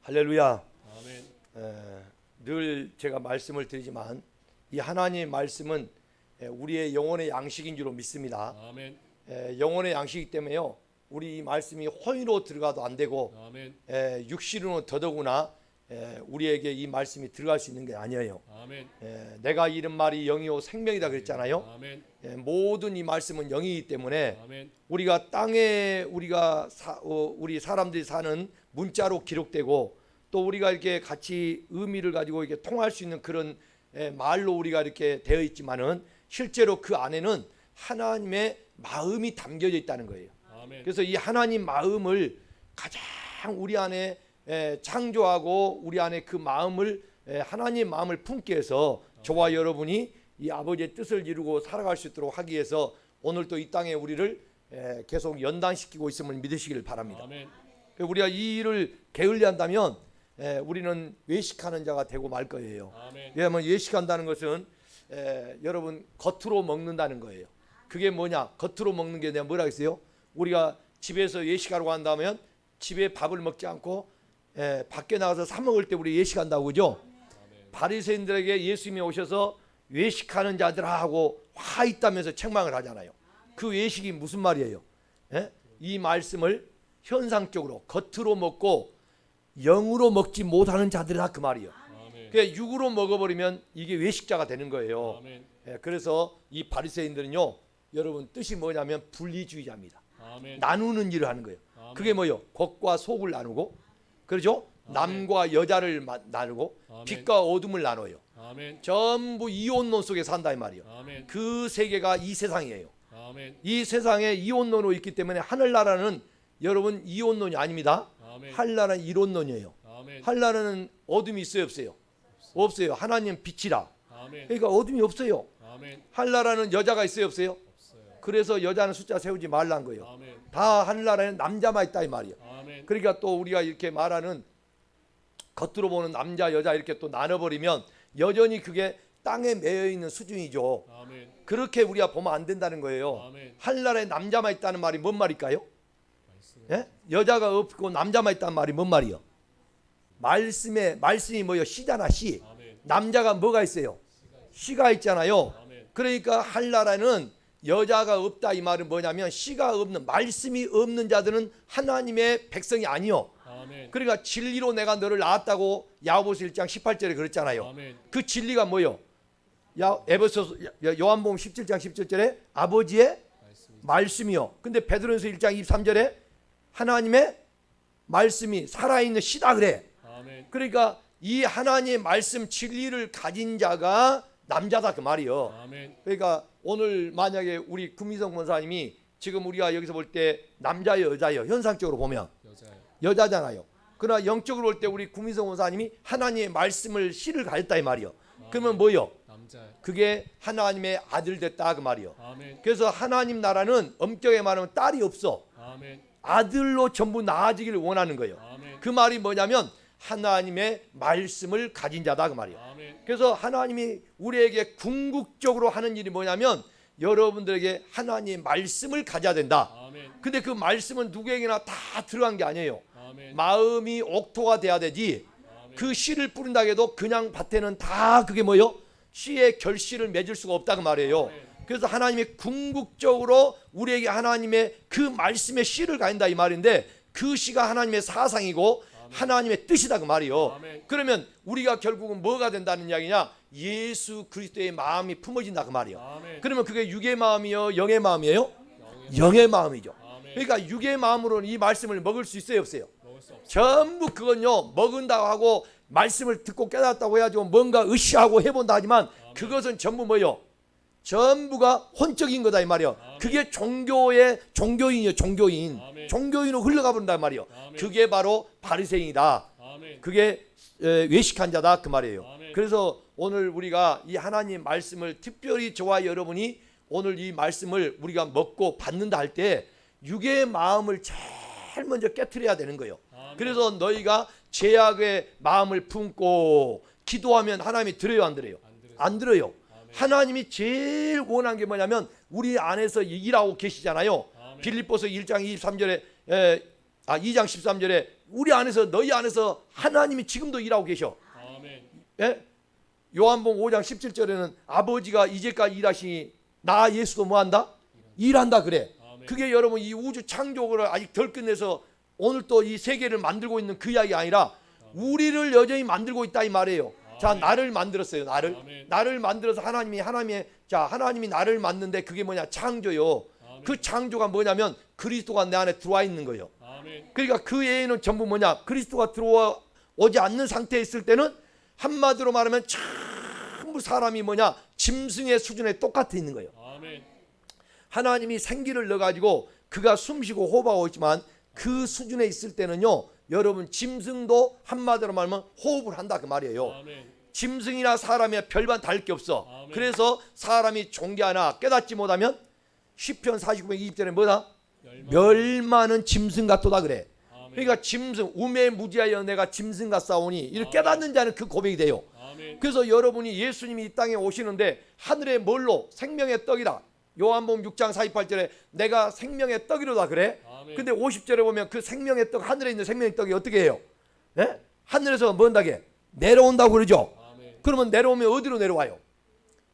할렐루야. 아멘. 늘 제가 말씀을 드리지만 이 하나님의 말씀은 우리의 영혼의 양식인 줄로 믿습니다. 아멘. 영혼의 양식이기 때문에요. 우리 이 말씀이 혼으로 들어가도 안 되고 아멘. 육신으로는 더더구나 우리에게 이 말씀이 들어갈 수 있는 게 아니에요. 아멘. 내가 이른 말이 영이요 생명이다 그랬잖아요. 아멘. 모든 이 말씀은 영이기 때문에 아멘. 우리가 땅에 우리 사람들이 사는 문자로 기록되고 또 우리가 이렇게 같이 의미를 가지고 이렇게 통할 수 있는 그런 말로 우리가 이렇게 되어 있지만은 실제로 그 안에는 하나님의 마음이 담겨져 있다는 거예요. 아멘. 그래서 이 하나님 마음을 가장 우리 안에 창조하고 우리 안에 그 마음을 하나님 마음을 품게 해서 저와 여러분이 이 아버지의 뜻을 이루고 살아갈 수 있도록 하기 위해서 오늘 또 이 땅에 우리를 계속 연단시키고 있음을 믿으시기를 바랍니다. 아멘. 우리가 이 일을 게을리한다면 우리는 외식하는 자가 되고 말 거예요. 아멘. 왜냐하면 외식한다는 것은 여러분 겉으로 먹는다는 거예요. 그게 뭐냐? 겉으로 먹는 게 내가 뭐라 했어요? 우리가 집에서 외식하러 간다면 집에 밥을 먹지 않고 밖에 나가서 사 먹을 때 우리 외식한다고 그죠? 바리새인들에게 예수님이 오셔서 외식하는 자들아 하고 화 있다면서 책망을 하잖아요. 그 외식이 무슨 말이에요? 이 말씀을 현상적으로 겉으로 먹고 영으로 먹지 못하는 자들이다 그 말이에요. 아멘. 그러니까 육으로 먹어버리면 이게 외식자가 되는 거예요. 아멘. 그래서 이 바리새인들은요, 여러분 뜻이 뭐냐면 분리주의자입니다. 아멘. 나누는 일을 하는 거예요. 아멘. 그게 뭐예요? 겉과 속을 나누고, 그렇죠? 남과 여자를 나누고, 아멘. 빛과 어둠을 나눠요. 아멘. 전부 이혼론 속에 산다 이 말이에요. 아멘. 그 세계가 이 세상이에요. 아멘. 이 세상에 이혼론으로 있기 때문에 하늘나라는 여러분 이혼론이 아닙니다. 아멘. 하늘나라는 이론론이에요. 아멘. 하늘나라는 어둠이 있어요, 없어요? 없어요. 하나님 빛이라. 아멘. 그러니까 어둠이 없어요. 아멘. 하늘나라는 여자가 있어요, 없어요? 없어요. 그래서 여자는 숫자 세우지 말라는 거예요. 아멘. 다 하늘나라에는 남자만 있다 이 말이에요. 아멘. 그러니까 또 우리가 이렇게 말하는 겉으로 보는 남자 여자 이렇게 또 나눠버리면 여전히 그게 땅에 매여 있는 수준이죠. 아멘. 그렇게 우리가 보면 안 된다는 거예요. 아멘. 하늘나라에 남자만 있다는 말이 뭔 말일까요? 말씀. 예? 여자가 없고 남자만 있다는 말이 뭔 말이요? 말씀이 뭐요? 시잖아, 시. 아멘. 남자가 뭐가 있어요? 시가 있잖아요. 아멘. 그러니까 하늘나라는 여자가 없다 이 말은 뭐냐면 시가 없는 말씀이 없는 자들은 하나님의 백성이 아니요. 아멘. 그러니까 진리로 내가 너를 낳았다고 야고보서 1장 18절에 그랬잖아요. 아멘. 그 진리가 뭐요? 요한복음 17장 17절에 아버지의 말씀이요. 근데 베드로전서 1장 23절에 하나님의 말씀이 살아있는 시다 그래. 아멘. 그러니까 이 하나님의 말씀 진리를 가진 자가 남자다 그 말이요. 아멘. 그러니까 오늘 만약에 우리 구미성 권사님이 지금 우리가 여기서 볼 때 남자예요, 여자예요? 현상적으로 보면 여자요. 여자잖아요. 그러나 영적으로 볼 때 우리 구미성 권사님이 하나님의 말씀을 시를 가졌다 이 말이요. 그러면 뭐요? 남자요. 그게 하나님의 아들 됐다 그 말이요. 아멘. 그래서 하나님 나라는 엄격하게 말하면 딸이 없어. 아멘. 아들로 전부 나아지기를 원하는 거예요. 아멘. 그 말이 뭐냐면 하나님의 말씀을 가진 자다 그 말이에요. 아멘. 그래서 하나님이 우리에게 궁극적으로 하는 일이 뭐냐면 여러분들에게 하나님의 말씀을 가져야 된다. 아멘. 근데 그 말씀은 누구에게나 다 들어간 게 아니에요. 아멘. 마음이 옥토가 돼야 되지. 아멘. 그 씨를 뿌린다 해도 그냥 밭에는 다 그게 뭐요? 씨의 결실을 맺을 수가 없다 그 말이에요. 아멘. 그래서 하나님이 궁극적으로 우리에게 하나님의 그 말씀의 씨를 가진다 이 말인데 그 씨가 하나님의 사상이고 하나님의 뜻이다 그 말이요. 아멘. 그러면 우리가 결국은 뭐가 된다는 이야기냐? 예수 그리스도의 마음이 품어진다 그 말이요. 아멘. 그러면 그게 육의 마음이요, 영의 마음이에요? 영의 영의 마음이죠. 아멘. 그러니까 육의 마음으로는 이 말씀을 먹을 수 있어요, 없어요? 먹을 수 없어. 전부 그건요 먹은다고 하고 말씀을 듣고 깨닫다고 해가지고 뭔가 의시하고 해본다 하지만 그것은 전부 뭐요? 전부가 혼적인 거다 이 말이요. 그게 종교의 종교인이요, 종교인. 아멘. 종교인으로 흘러가 버린다 이 말이요. 아멘. 그게 바로 바리새인이다. 아멘. 그게 외식한 자다 그 말이에요. 아멘. 그래서 오늘 우리가 이 하나님 말씀을 특별히 저와 여러분이 오늘 이 말씀을 우리가 먹고 받는다 할 때 육의 마음을 제일 먼저 깨트려야 되는 거예요. 아멘. 그래서 너희가 죄악의 마음을 품고 기도하면 하나님이 들어요, 안 들어요? 안 들으세요. 안 들어요. 아멘. 하나님이 제일 원한 게 뭐냐면 우리 안에서 일하고 계시잖아요. 아멘. 빌립보서 1장 23절에 2장 13절에 우리 안에서 너희 안에서 하나님이 지금도 일하고 계셔. 아멘. 예? 요한복음 5장 17절에는 아버지가 이제까지 일하시니 나 예수도 뭐한다? 일한다 그래. 아멘. 그게 여러분 이 우주 창조를 아직 덜 끝내서 오늘 또 이 세계를 만들고 있는 그 이야기 아니라 우리를 여전히 만들고 있다 이 말이에요. 자, 나를 만들었어요. 나를 만들어서 하나님이 나를 만드는데 그게 뭐냐? 창조요. 아멘. 그 창조가 뭐냐면 그리스도가 내 안에 들어와 있는 거예요. 아멘. 그러니까 그 외에는 전부 뭐냐? 그리스도가 들어오지 않는 상태에 있을 때는 한마디로 말하면 전부 사람이 뭐냐? 짐승의 수준에 똑같아 있는 거예요. 아멘. 하나님이 생기를 넣어가지고 그가 숨쉬고 호흡하고 있지만 그 수준에 있을 때는요, 여러분 짐승도 한마디로 말하면 호흡을 한다 그 말이에요. 아멘. 짐승이나 사람이 별반 다를 게 없어. 아멘. 그래서 사람이 존귀하나 깨닫지 못하면 시편 49편 20절에 뭐다? 멸망은 짐승 같도다 그래. 아멘. 그러니까 짐승 우매무지하여 내가 짐승 같사오니 이를 아멘. 깨닫는 자는 그 고백이 돼요. 아멘. 그래서 여러분이 예수님이 이 땅에 오시는데 하늘의 뭘로? 생명의 떡이다. 요한복음 6장 48절에 내가 생명의 떡이로다 그래. 아멘. 근데 50절에 보면 그 생명의 떡, 하늘에 있는 생명의 떡이 어떻게 해요? 예? 하늘에서 뭔다게? 내려온다고 그러죠. 아멘. 그러면 내려오면 어디로 내려와요?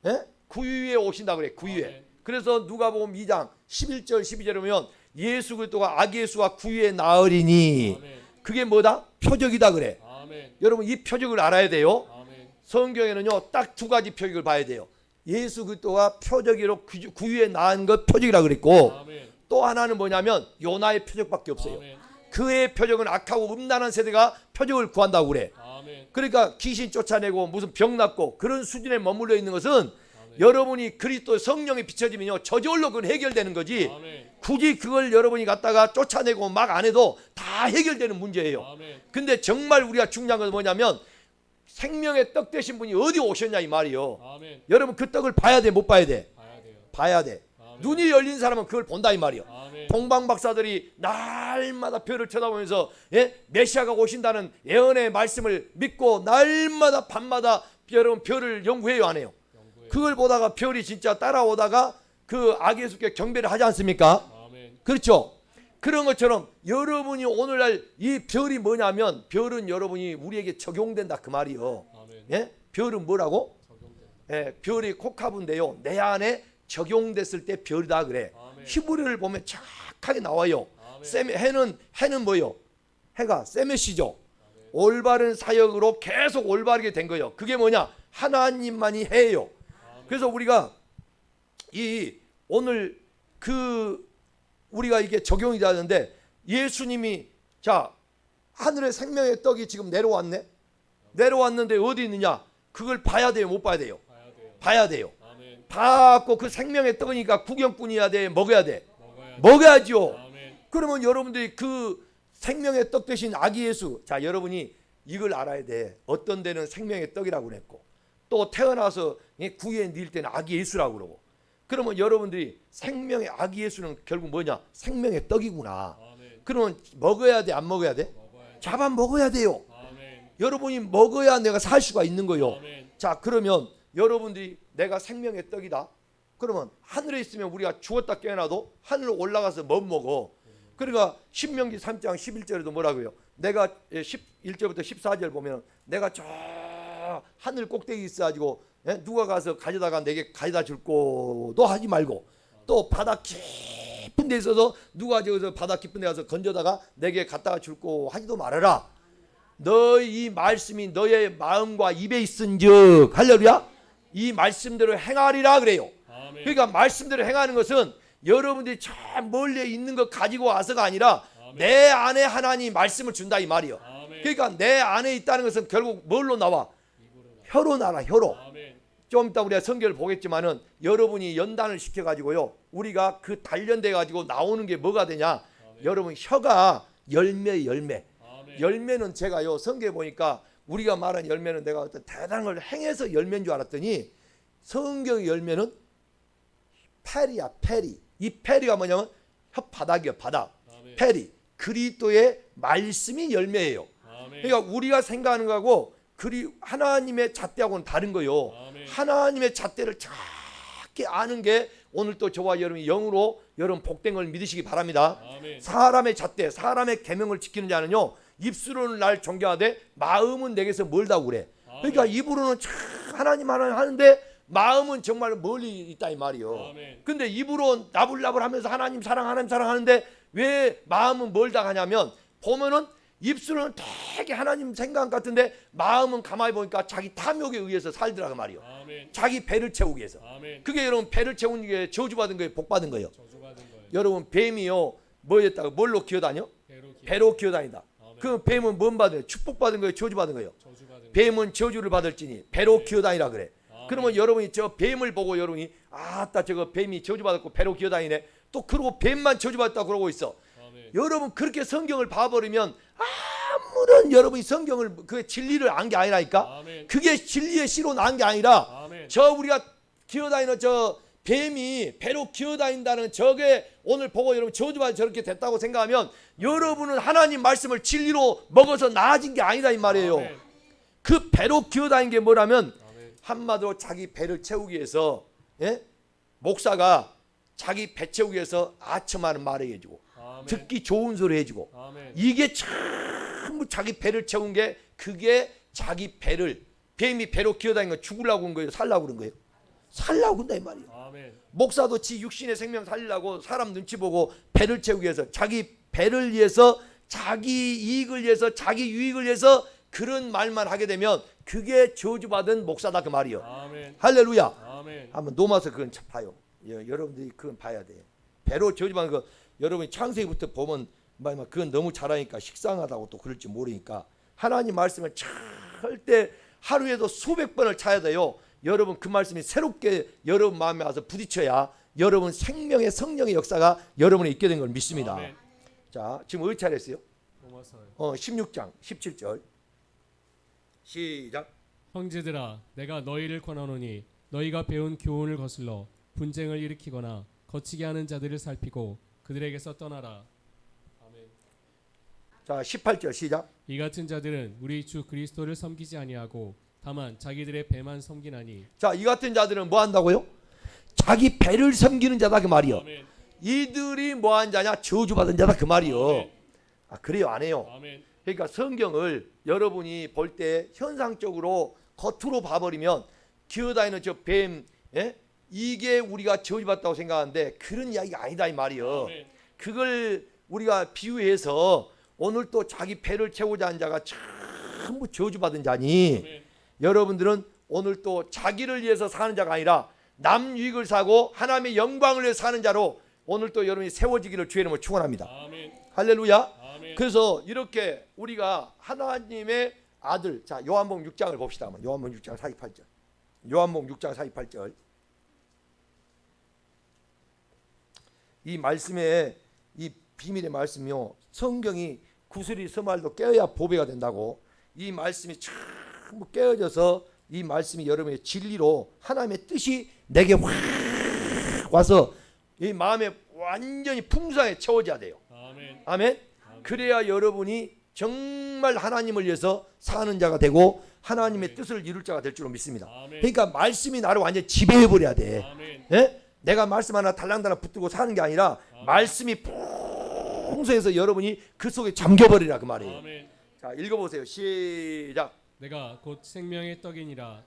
예? 구유에 오신다 그래. 구유에. 아멘. 그래서 누가복음 2장 11절 12절에 보면 예수 그리스도가 아기 예수와 구유에 나으리니 아멘. 그게 뭐다? 표적이다 그래. 아멘. 여러분 이 표적을 알아야 돼요. 아멘. 성경에는요 딱 두 가지 표적을 봐야 돼요. 예수 그리스도가 표적으로 구유에 나은 것 표적이라 그랬고 아멘. 또 하나는 뭐냐면 요나의 표적밖에 없어요. 아멘. 그의 표적은 악하고 음란한 세대가 표적을 구한다고 그래. 아멘. 그러니까 귀신 쫓아내고 무슨 병 낫고 그런 수준에 머물러 있는 것은 여러분이 그리스도 성령이 비춰지면요 저절로 그건 해결되는 거지. 아멘. 굳이 그걸 여러분이 갖다가 쫓아내고 막 안 해도 다 해결되는 문제예요. 아멘. 근데 정말 우리가 중요한 건 뭐냐면 생명의 떡 되신 분이 어디 오셨냐 이 말이요. 아멘. 여러분 그 떡을 봐야 돼 못 봐야 돼? 봐야 돼요. 봐야 돼. 아멘. 눈이 열린 사람은 그걸 본다 이 말이요. 아멘. 동방 박사들이 날마다 별을 쳐다보면서 메시아가 오신다는 예언의 말씀을 믿고 날마다 밤마다 여러분 별을 연구해요 안 해요? 연구해. 그걸 보다가 별이 진짜 따라오다가 그 아기 예수께 경배를 하지 않습니까? 아멘. 그렇죠? 그런 것처럼 여러분이 오늘날 이 별이 뭐냐면 별은 여러분이 우리에게 적용된다 그 말이요. 아멘. 예? 별은 뭐라고? 적용된다. 예, 별이 코카브인데요. 내 안에 적용됐을 때 별이다 그래. 아멘. 히브리를 보면 착하게 나와요. 아멘. 해는 뭐요? 해가 세메시죠. 올바른 사역으로 계속 올바르게 된 거예요. 그게 뭐냐? 하나님만이 해요. 그래서 우리가 이 오늘 우리가 이게 적용이 되는데 예수님이 자 하늘의 생명의 떡이 지금 내려왔는데 어디 있느냐? 그걸 봐야 돼요, 못 봐야 돼요? 봐야 돼요. 봐야 돼요. 아멘. 받고 그 생명의 떡이니까 구경꾼이어야 돼, 먹어야 돼, 먹어야 먹어야죠. 아멘. 그러면 여러분들이 그 생명의 떡 대신 아기 예수, 자 여러분이 이걸 알아야 돼. 어떤 데는 생명의 떡이라고 그랬고 또 태어나서 구유에 닐 때는 아기 예수라고 그러고. 그러면 여러분들이 생명의 아기 예수는 결국 뭐냐? 생명의 떡이구나. 아멘. 그러면 먹어야 돼, 안 먹어야 돼? 먹어야 잡아 먹어야 돼요. 아멘. 여러분이 먹어야 내가 살 수가 있는 거예요. 아멘. 자 그러면 여러분들이 내가 생명의 떡이다. 그러면 하늘에 있으면 우리가 죽었다 깨어나도 하늘로 올라가서 못 먹어. 그러니까 신명기 3장 11절에도 뭐라고요? 내가 11절부터 14절 보면 내가 저 하늘 꼭대기 있어가지고 누가 가서 가져다가 내게 가져다 줄 거도 하지 말고 또 바다 깊은 데 있어서 누가 저기서 바다 깊은 데 가서 건져다가 내게 갖다가 줄 거 하지도 말아라. 너희 이 말씀이 너의 마음과 입에 있은즉 할렐루야 이 말씀대로 행하리라 그래요. 아멘. 그러니까 말씀대로 행하는 것은 여러분들이 저 멀리 있는 것 가지고 와서가 아니라 아멘. 내 안에 하나님 말씀을 준다 이 말이요. 아멘. 그러니까 내 안에 있다는 것은 결국 뭘로 나와? 혀로 나와. 혀로. 아멘. 좀 이따 우리가 성경을 보겠지만은 여러분이 연단을 시켜가지고요 우리가 그 단련돼 가지고 나오는 게 뭐가 되냐? 여러분 혀가 열매. 아멘. 열매는 제가요 성경에 보니까 우리가 말한 열매는 내가 어떤 대단한 걸 행해서 열매인 줄 알았더니 성경의 열매는 페리야. 페리. 이 페리가 뭐냐면 혓바닥이요. 바닥. 아멘. 페리. 그리스도의 말씀이 열매예요. 아멘. 그러니까 우리가 생각하는 거하고 하나님의 잣대하고는 다른 거요. 아멘. 하나님의 잣대를 정확히 아는 게 오늘 또 저와 여러분이 영으로 여러분 복된 걸 믿으시기 바랍니다. 아멘. 사람의 잣대, 사람의 계명을 지키는 자는요 입술로는 날 존경하되 마음은 내게서 멀다고 그래. 그러니까 입으로는 참 하나님 하는데 마음은 정말 멀리 있다 이 말이요. 근데 입으로 나불나불하면서 하나님 사랑 하는데 왜 마음은 멀다 하냐면 보면은 입술은 되게 하나님 생각 같은데 마음은 가만히 보니까 자기 탐욕에 의해서 살더라 그 말이요. 자기 배를 채우기 위해서. 그게 여러분 배를 채우는 게 저주받은 거예요, 복받은 거예요? 여러분 뱀이요 뭐였다고 뭘로 기어다녀? 배로 기어다닌다. 그 뱀은 뭔 받아요? 축복받은 거예요, 저주받은 거예요? 뱀은 저주를 받을지니 배로 기어다니라 그래. 그러면 여러분이 저 뱀을 보고 여러분이 아따 저거 뱀이 저주받았고 배로 기어다니네. 또 그러고 뱀만 저주받았다고 그러고 있어. 여러분 그렇게 성경을 봐버리면 아무런 여러분이 성경을 그 진리를 안 게 아니라니까. 그게 진리의 씨로 난 게 아니라 저 우리가 기어다니는 저 뱀이 배로 기어다닌다는 저게 오늘 보고 여러분 저주받아 저렇게 됐다고 생각하면 여러분은 하나님 말씀을 진리로 먹어서 나아진 게 아니다 이 말이에요. 그 배로 기어다닌 게 뭐라면 한마디로 자기 배를 채우기 위해서 목사가 자기 배 채우기 위해서 아첨하는 말을 해주고 듣기 좋은 소리 해주고 이게 전부 자기 배를 채운 게 그게 자기 배를 뱀이 배로 기어다니는 거 죽으려고 한 거예요? 살려고 그런 거예요? 살려고 한다 이 말이에요. 목사도 지 육신의 생명 살리려고 사람 눈치 보고 배를 채우기 위해서 자기 배를 위해서 자기 이익을 위해서 자기 유익을 위해서 그런 말만 하게 되면 그게 저주받은 목사다 그 말이요. 할렐루야. 한번 넘어서 그건 봐요. 여러분들이 그건 봐야 돼요. 배로 저주받은 거 여러분이 창세기부터 보면 그건 너무 잘하니까 식상하다고 또 그럴지 모르니까 하나님 말씀을 절대 하루에도 수백 번을 찾아야 돼요. 여러분 그 말씀이 새롭게 여러분 마음에 와서 부딪혀야 여러분 생명의 성령의 역사가 여러분에 있게 된 걸 믿습니다. 자 지금 어디 차례했어요? 16장 17절 시작. 형제들아 내가 너희를 권하노니 너희가 배운 교훈을 거슬러 분쟁을 일으키거나 거치게 하는 자들을 살피고 그들에게서 떠나라. 아멘. 자 18절 시작. 이 같은 자들은 우리 주 그리스도를 섬기지 아니하고 다만 자기들의 배만 섬기나니. 자 이 같은 자들은 뭐 한다고요? 자기 배를 섬기는 자다 그 말이요. 아멘. 이들이 뭐 한 자냐? 저주받은 자다 그 말이요. 아멘. 아 그래요 안 해요? 아멘. 그러니까 성경을 여러분이 볼 때 현상적으로 겉으로 봐버리면 기어다니는 저 뱀 이게 우리가 저주받다고 생각하는데 그런 이야기가 아니다 이 말이요. 아멘. 그걸 우리가 비유해서 오늘 또 자기 배를 채우자 하는 자가 전부 저주받은 자니 아멘. 여러분들은 오늘 또 자기를 위해서 사는 자가 아니라 남 유익을 사고 하나님의 영광을 위해서 사는 자로 오늘 또 여러분이 세워지기를 주의 이름으로 축원합니다. 아멘. 할렐루야. 아멘. 그래서 이렇게 우리가 하나님의 아들, 자 요한복음 6장을 봅시다. 요한복음 6장 48절. 요한복음 6장 48절. 이 말씀에 이 비밀의 말씀이요. 성경이 구슬이 서말도 깨어야 보배가 된다고. 이 말씀이 전부 깨어져서 이 말씀이 여러분의 진리로 하나님의 뜻이 내게 확 와서 이 마음에 완전히 풍성하게 채워져야 돼요. 아멘. 아멘. 그래야 여러분이 정말 하나님을 위해서 사는 자가 되고 하나님의 뜻을 이룰 자가 될 줄로 믿습니다. 그러니까 말씀이 나를 완전히 지배해 버려야 돼. 예? 내가 말씀 하나 달랑달랑 붙들고 사는 게 아니라 말씀이 풍성해서 여러분이 그 속에 잠겨버리라 그 말이에요. 자 읽어보세요. 시작. 내가 곧 생명의 떡이니라.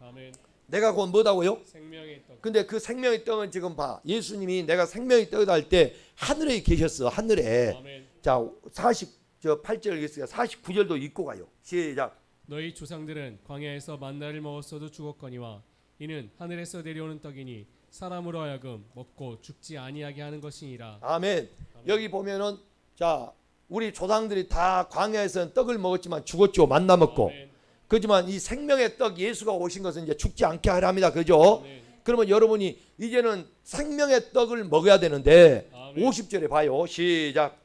아멘. 내가 곧 뭐다고요? 생명의 떡. 근데 그 생명의 떡은 지금 봐. 예수님이 내가 생명의 떡이다 할 때 하늘에 계셨어. 하늘에. 아멘. 자 48절 읽겠습니다. 49절도 읽고 가요. 시작. 너희 조상들은 광야에서 만나를 먹었어도 죽었거니와 이는 하늘에서 내려오는 떡이니 사람으로 하여금 먹고 죽지 아니하게 하는 것이니라. 아멘. 여기 보면은 자 우리 조상들이 다 광야에서는 떡을 먹었지만 죽었죠. 만나 먹고. 아멘. 그렇지만 이 생명의 떡 예수가 오신 것은 이제 죽지 않게 하려 합니다. 그죠? 아멘. 그러면 여러분이 이제는 생명의 떡을 먹어야 되는데 아멘. 50절에 봐요. 시작.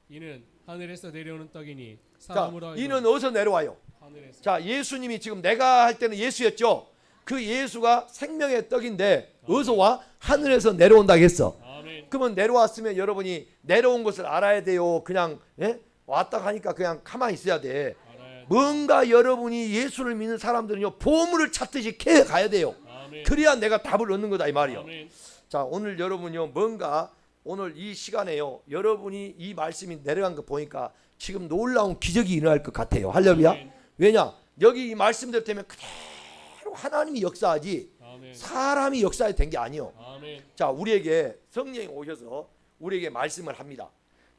이는 하늘에서 내려오는 떡이니 자, 사람으로 하여금 이는 어디서 내려와요? 하늘에서. 자, 예수님이 지금 내가 할 때는 예수였죠. 그 예수가 생명의 떡인데 어디서 와? 하늘에서 내려온다고 했어. 아멘. 그러면 내려왔으면 여러분이 내려온 것을 알아야 돼요. 그냥 왔다 가니까 그냥 가만히 있어야 돼. 알아야 돼. 뭔가 여러분이 예수를 믿는 사람들은요 보물을 찾듯이 캐 가야 돼요. 아멘. 그래야 내가 답을 얻는 거다 이 말이요. 아멘. 자 오늘 여러분요 뭔가 오늘 이 시간에요, 여러분이 이 말씀이 내려간 거 보니까 지금 놀라운 기적이 일어날 것 같아요. 할렐루야. 아멘. 왜냐, 여기 이 말씀대로 되면 그대로 하나님이 역사하지 아멘. 사람이 역사해 된 게 아니요. 아멘. 자, 우리에게 성령이 오셔서 우리에게 말씀을 합니다.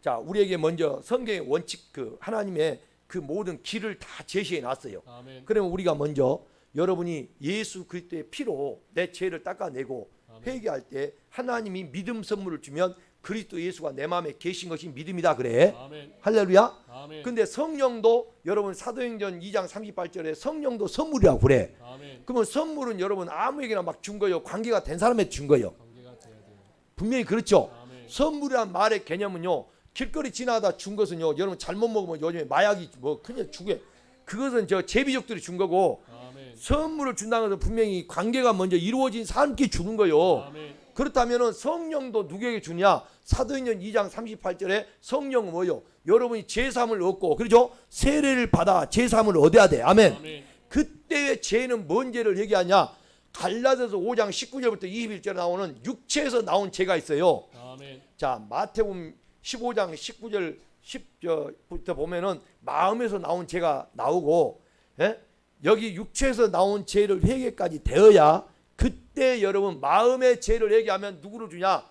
자, 우리에게 먼저 성경의 원칙, 그 하나님의 그 모든 길을 다 제시해 놨어요. 아멘. 그러면 우리가 먼저 여러분이 예수 그리스도의 피로 내 죄를 닦아내고 아멘. 회개할 때 하나님이 믿음 선물을 주면 그리스도 예수가 내 마음에 계신 것이 믿음이다 그래. 아멘. 할렐루야. 아멘. 근데 성령도 여러분 사도행전 2장 38절에 성령도 선물이라고 그래. 아멘. 그러면 선물은 여러분 아무에게나 막 준 거예요. 관계가 된 사람한테 준 거예요. 관계가 돼야 돼요. 분명히 그렇죠. 아멘. 선물이란 말의 개념은요, 길거리 지나다 준 것은요, 여러분 잘못 먹으면 요즘에 마약이 뭐 그냥 주게, 그것은 저 제비족들이 준 거고, 아멘. 선물을 준다는 것은 분명히 관계가 먼저 이루어진 사람끼리 주는 거예요. 아멘. 그렇다면은 성령도 누구에게 주냐? 사도행전 2장 38절에 성령은 뭐요? 여러분이 제사함을 얻고, 그렇죠? 세례를 받아 제사함을 얻어야 돼. 아멘. 아멘. 그때의 죄는 뭔 죄를 얘기하냐? 갈라디아서 5장 19절부터 21절에 나오는 육체에서 나온 죄가 있어요. 아멘. 자, 마태복음 15장 19절 10절부터 보면은 마음에서 나온 죄가 나오고, 예? 여기 육체에서 나온 죄를 회개까지 되어야, 그때 여러분 마음의 죄를 회개하면 누구를 주냐?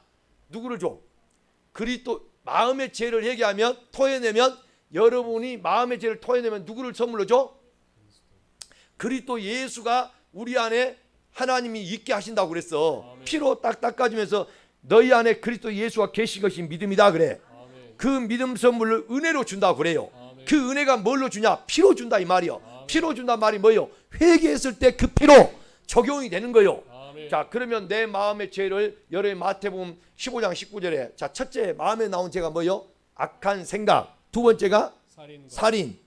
누구를 줘? 그리스도. 마음의 죄를 회개하면 토해내면, 여러분이 마음의 죄를 토해내면 누구를 선물로 줘? 그리스도 예수가 우리 안에 하나님이 있게 하신다고 그랬어. 아멘. 피로 딱 닦아주면서 너희 안에 그리스도 예수가 계신 것이 믿음이다 그래. 아멘. 그 믿음 선물을 은혜로 준다고 그래요. 아멘. 그 은혜가 뭘로 주냐? 피로 준다 이 말이요. 아멘. 피로 준다 말이 뭐예요? 회개했을 때 그 피로 적용이 되는 거예요. 아멘. 자, 그러면 내 마음의 죄를 여러분 마태복음 15장 19절에, 자, 첫째 마음에 나온 죄가 뭐예요? 악한 생각. 두 번째가 살인과 살인.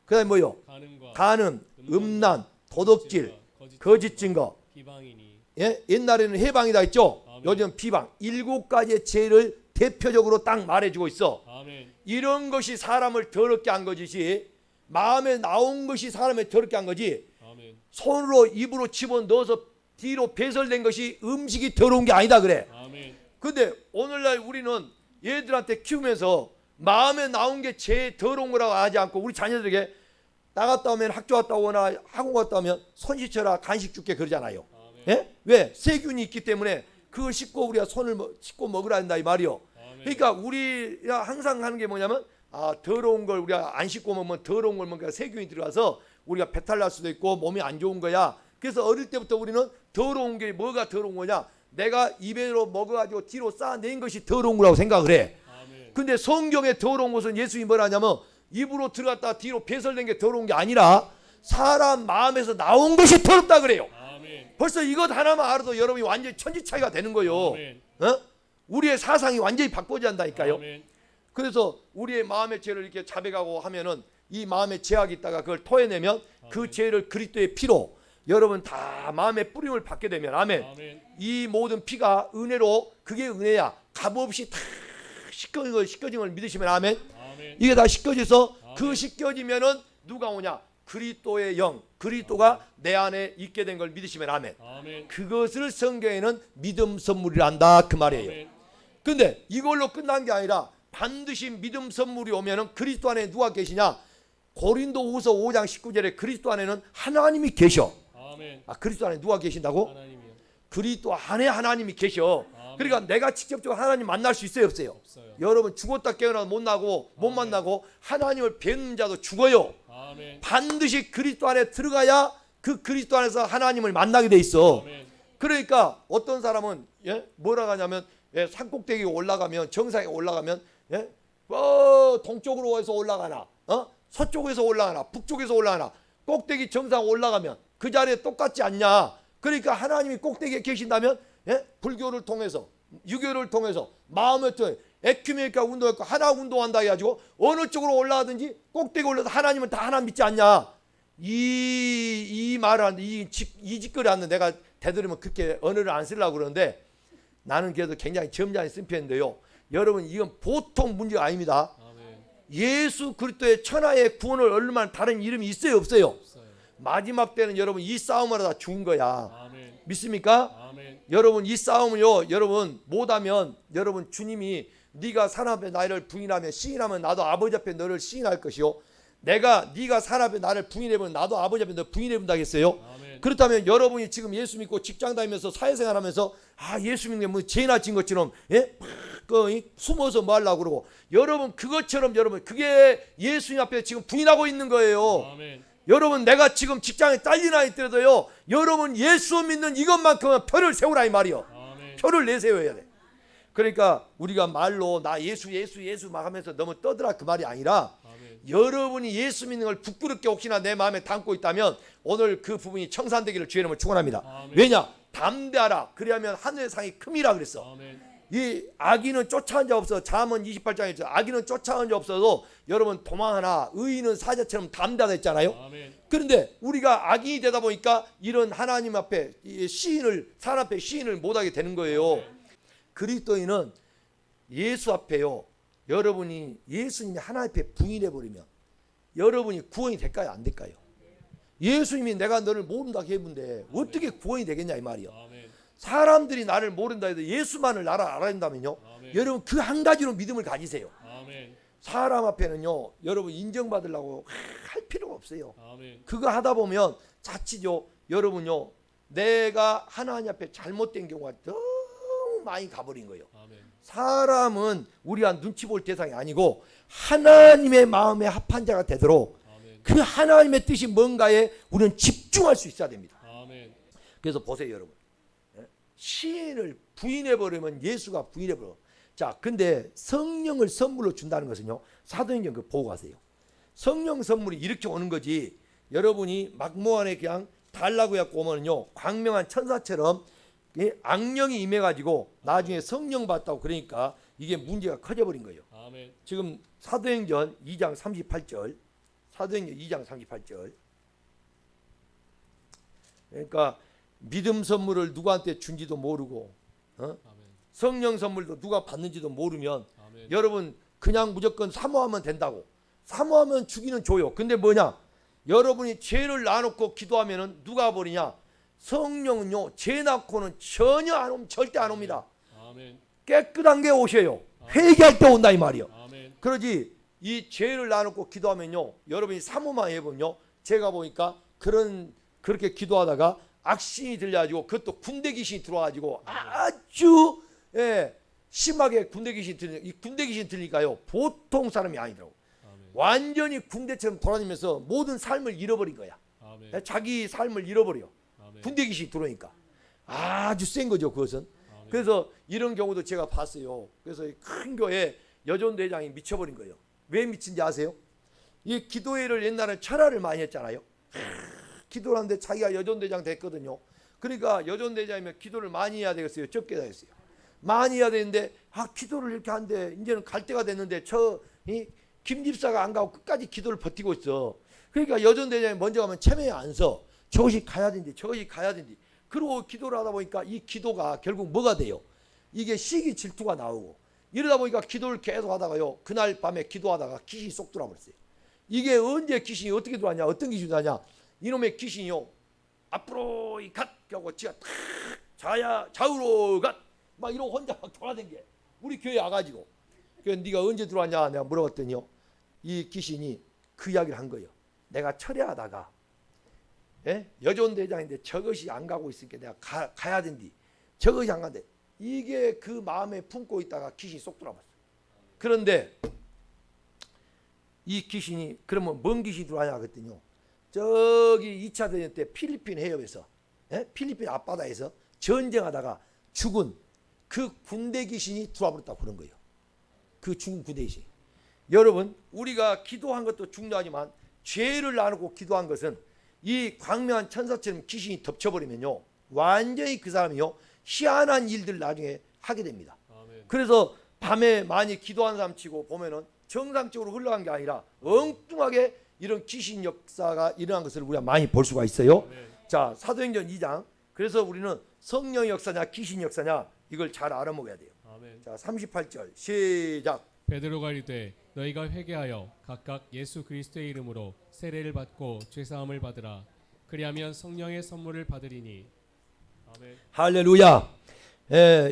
그다음에 뭐예요? 간음과 간음, 음란, 도덕질, 거짓 증거. 비방이니. 예? 옛날에는 해방이다 했죠. 아멘. 요즘 비방. 7가지의 죄를 대표적으로 딱 말해주고 있어. 아멘. 이런 것이 사람을 더럽게 한 것이지, 마음에 나온 것이 사람을 더럽게 한 거지, 아멘. 손으로 입으로 집어넣어서 뒤로 배설된 것이 음식이 더러운 게 아니다 그래. 아멘. 근데 오늘날 우리는 얘들한테 키우면서 마음에 나온 게 제일 더러운 거라고 하지 않고, 우리 자녀들에게 나갔다 오면, 학교 갔다 오거나 학원 갔다 오면 손 씻어라, 간식 줄게 그러잖아요. 아멘. 예? 왜? 세균이 있기 때문에 그걸 씻고 우리가 손을 씻고 먹으라 한다 이 말이요. 아멘. 그러니까 우리가 항상 하는 게 뭐냐면, 더러운 걸 우리가 안 씻고 먹으면 더러운 걸 먹으니까 세균이 들어가서 우리가 배탈 날 수도 있고 몸이 안 좋은 거야. 그래서 어릴 때부터 우리는 더러운 게 뭐가 더러운 거냐? 내가 입에로 먹어가지고 뒤로 쌓아낸 것이 더러운 거라고 생각을 해. 아멘. 근데 성경에 더러운 것은 예수님이 뭐라 하냐면, 입으로 들어갔다 뒤로 배설된 게 더러운 게 아니라 사람 마음에서 나온 것이 더럽다 그래요. 아멘. 벌써 이것 하나만 알아도 여러분이 완전히 천지차이가 되는 거예요. 아멘. 어? 우리의 사상이 완전히 바꿔져야 한다니까요. 아멘. 그래서 우리의 마음의 죄를 이렇게 자백하고 하면은, 이 마음에 죄악이 있다가 그걸 토해내면 그 아멘. 죄를 그리스도의 피로 여러분 다 마음의 뿌림을 받게 되면, 아멘. 아멘. 이 모든 피가 은혜로, 그게 은혜야. 값없이 다 씻겨진 걸 믿으시면, 아멘. 아멘. 이게 다 씻겨져서, 아멘. 그 씻겨지면은 누가 오냐? 그리스도의 영, 그리스도가 내 안에 있게 된 걸 믿으시면, 아멘. 아멘. 그것을 성경에는 믿음 선물이란다 그 말이에요. 아멘. 근데 이걸로 끝난 게 아니라 반드시 믿음 선물이 오면은 그리스도 안에 누가 계시냐? 고린도후서 5장 19절에 그리스도 안에는 하나님이 계셔. 아멘. 그리스도 안에 누가 계신다고? 하나님이요. 그리스도 안에 하나님이 계셔. 아멘. 그러니까 내가 직접적으로 하나님 만날 수 있어요, 없어요? 없어요. 여러분 죽었다 깨어나도 못 나고 못 아멘. 만나고 하나님을 뵙는 자도 죽어요. 아멘. 반드시 그리스도 안에 들어가야 그 그리스도 안에서 하나님을 만나게 돼 있어. 아멘. 그러니까 어떤 사람은, 예? 뭐라 하냐면, 예, 산꼭대기에 올라가면, 정상에 올라가면, 예? 동쪽으로 해서 올라가나, 서쪽에서 올라가나, 북쪽에서 올라가나, 꼭대기 정상 올라가면 그 자리에 똑같지 않냐? 그러니까 하나님이 꼭대기에 계신다면, 예? 불교를 통해서, 유교를 통해서, 마음을 통해 에큐메니카 운동했고 하나 운동한다 해가지고 어느 쪽으로 올라가든지 꼭대기 올라서 하나님은 다 하나 믿지 않냐? 이 말을 하는데, 이 짓거리 하는데 내가 되도록이면 그렇게 언어를 안 쓰려고 그러는데, 나는 그래도 굉장히 점잖이 쓴 편인데요. 여러분, 이건 보통 문제가 아닙니다. 아멘. 예수 그리스도의 천하의 구원을 얻을 만한 다른 이름이 있어요, 없어요? 없어요. 마지막 때는 여러분 이 싸움을 하다 죽은 거야. 아멘. 믿습니까? 아멘. 여러분 이 싸움을요, 여러분 못하면 여러분 주님이 네가 사람 앞에 나를 부인하면 시인하면 나도 아버지 앞에 너를 시인할 것이요. 네가 사람 앞에 나를 부인해보면 나도 아버지 앞에 너 부인해본다 했어요. 아멘. 그렇다면 여러분이 지금 예수 믿고 직장 다니면서 사회생활하면서 예수 믿는 게 뭐 죄나 진 것처럼 숨어서 뭐 하려고 그러고, 여러분 그것처럼 여러분 그게 예수님 앞에 지금 부인하고 있는 거예요. 아멘. 여러분 내가 지금 직장에 딸리나 있더라도요, 여러분 예수 믿는 이것만큼은 표를 세우라 이 말이요. 아멘. 표를 내세워야 돼. 그러니까 우리가 말로 나 예수 막 하면서 너무 떠들라 그 말이 아니라, 아멘. 여러분이 예수 믿는 걸 부끄럽게 혹시나 내 마음에 담고 있다면 오늘 그 부분이 청산되기를 주의 이름으로 축원합니다. 아멘. 왜냐? 담대하라. 그리하면 하늘의 상이 큼이라 그랬어. 아멘. 이 악인은 쫓아온 자 없어. 잠언 28장에 있죠. 악인은 쫓아온 자 없어도 여러분 도망하나 의인은 사자처럼 담대하다 했잖아요. 아멘. 그런데 우리가 악인이 되다 보니까 이런 하나님 앞에 사람 앞에 시인을 못하게 되는 거예요. 그리스도인은 예수 앞에요, 여러분이 예수님이 하나님 앞에 부인해 버리면 여러분이 구원이 될까요, 안 될까요? 예수님이 내가 너를 모른다고 했는데 어떻게 구원이 되겠냐 이 말이요. 아멘. 사람들이 나를 모른다 해도 예수만을 나를 알아야 된다면요, 아멘. 여러분 그 한 가지로 믿음을 가지세요. 아멘. 사람 앞에는요, 여러분 인정받으려고 할 필요가 없어요. 아멘. 그거 하다 보면 자칫요, 여러분요, 내가 하나님 앞에 잘못된 경우가 너무 많이 가버린 거예요. 아멘. 사람은 우리가 눈치 볼 대상이 아니고 하나님의 마음에 합한 자가 되도록 아멘. 그 하나님의 뜻이 뭔가에 우리는 집중할 수 있어야 됩니다. 아멘. 그래서 보세요 여러분, 시인을 부인해버리면 예수가 부인해버려. 자, 근데 성령을 선물로 준다는 것은요, 사도행전 그 보고 가세요. 성령 선물이 이렇게 오는 거지, 여러분이 막무가내 그냥 달라고 해갖고 오면요, 광명한 천사처럼 악령이 임해가지고 나중에 성령 받다고 그러니까 이게 문제가 커져버린 거예요. 아멘. 지금 사도행전 2장 38절, 사도행전 2장 38절. 그러니까 믿음 선물을 누구한테 준지도 모르고, 아멘. 성령 선물도 누가 받는지도 모르면 아멘. 여러분 그냥 무조건 사모하면 된다고. 사모하면 주기는 줘요. 근데 뭐냐, 여러분이 죄를 놔놓고 기도하면은 누가 버리냐, 성령은요 죄 낳고는 전혀 안 옵니다. 절대 안 옵니다. 아멘. 깨끗한 게 오셔요. 회개할 때 온다 이 말이요. 아멘. 그러지 이 죄를 놔놓고 기도하면요, 여러분이 사모만 해보면요, 제가 보니까 그렇게 기도하다가 악신이 들려가지고 그것도 군대 귀신이 들어와가지고 아주 심하게 군대 귀신이 들리니까, 이 군대 귀신이 들리니까요 보통 사람이 아니더라고. 아멘. 완전히 군대처럼 돌아다니면서 모든 삶을 잃어버린 거야. 아멘. 자기 삶을 잃어버려. 아멘. 군대 귀신이 들어오니까 아주 센 거죠 그것은. 아멘. 그래서 이런 경우도 제가 봤어요. 그래서 큰 교회 여전대장이 미쳐버린 거예요. 왜 미친지 아세요? 이 기도회를 옛날에 철야를 많이 했잖아요. 기도를 하는데 자기가 여전대장 됐거든요. 그러니까 여전대장이면 기도를 많이 해야 되겠어요, 적게 해야 되겠어요? 많이 해야 되는데 기도를 이렇게 하는데 이제는 갈 때가 됐는데 김 집사가 안 가고 끝까지 기도를 버티고 있어. 그러니까 여전대장이 먼저 가면 체면이 안 서. 저것이 가야 된디, 저것이 가야 된디. 그리고 기도를 하다 보니까 이 기도가 결국 뭐가 돼요? 이게 시기 질투가 나오고, 이러다 보니까 기도를 계속 하다가요, 그날 밤에 기도하다가 귀신이 쏙 들어와버렸어요. 이게 언제 귀신이 어떻게 들어왔냐, 어떤 귀신이 들어왔냐, 이놈의 귀신이요, 앞으로 갓 하고 지가 탁 좌우로 갓 막 이러고 혼자 막 돌아다니게. 우리 교회 와가지고, 그래서 네가 언제 들어왔냐 내가 물어봤더니요, 이 귀신이 그 이야기를 한 거예요. 내가 철회하다가 여전대장인데 저것이 안 가고 있으니까 내가 가야 된디. 저것이 안 간대. 이게 그 마음에 품고 있다가 귀신이 쏙 들어왔어요. 그런데 이 귀신이 그러면 뭔 귀신이 들어와냐 그랬더니요, 저기 2차 대전 때 필리핀 해협에서, 필리핀 앞바다에서 전쟁하다가 죽은 그 군대 귀신이 들어와버렸다고 그런 거예요. 그 죽은 군대 귀신. 여러분 우리가 기도한 것도 중요하지만 죄를 놔놓고 기도한 것은 이 광명한 천사처럼 귀신이 덮쳐버리면요, 완전히 그 사람이요 희한한 일들 나중에 하게 됩니다. 아멘. 그래서 밤에 많이 기도한 사람 치고 보면은 정상적으로 흘러간 게 아니라 엉뚱하게 이런 귀신 역사가 일어난 것을 우리가 많이 볼 수가 있어요. 아멘. 자, 사도행전 2장. 그래서 우리는 성령 역사냐 귀신 역사냐 이걸 잘 알아먹어야 돼요. 아멘. 자, 38절 시작. 베드로가 이르되 너희가 회개하여 각각 예수 그리스도의 이름으로 세례를 받고 죄 사함을 받으라. 그리하면 성령의 선물을 받으리니. 아멘. 할렐루야.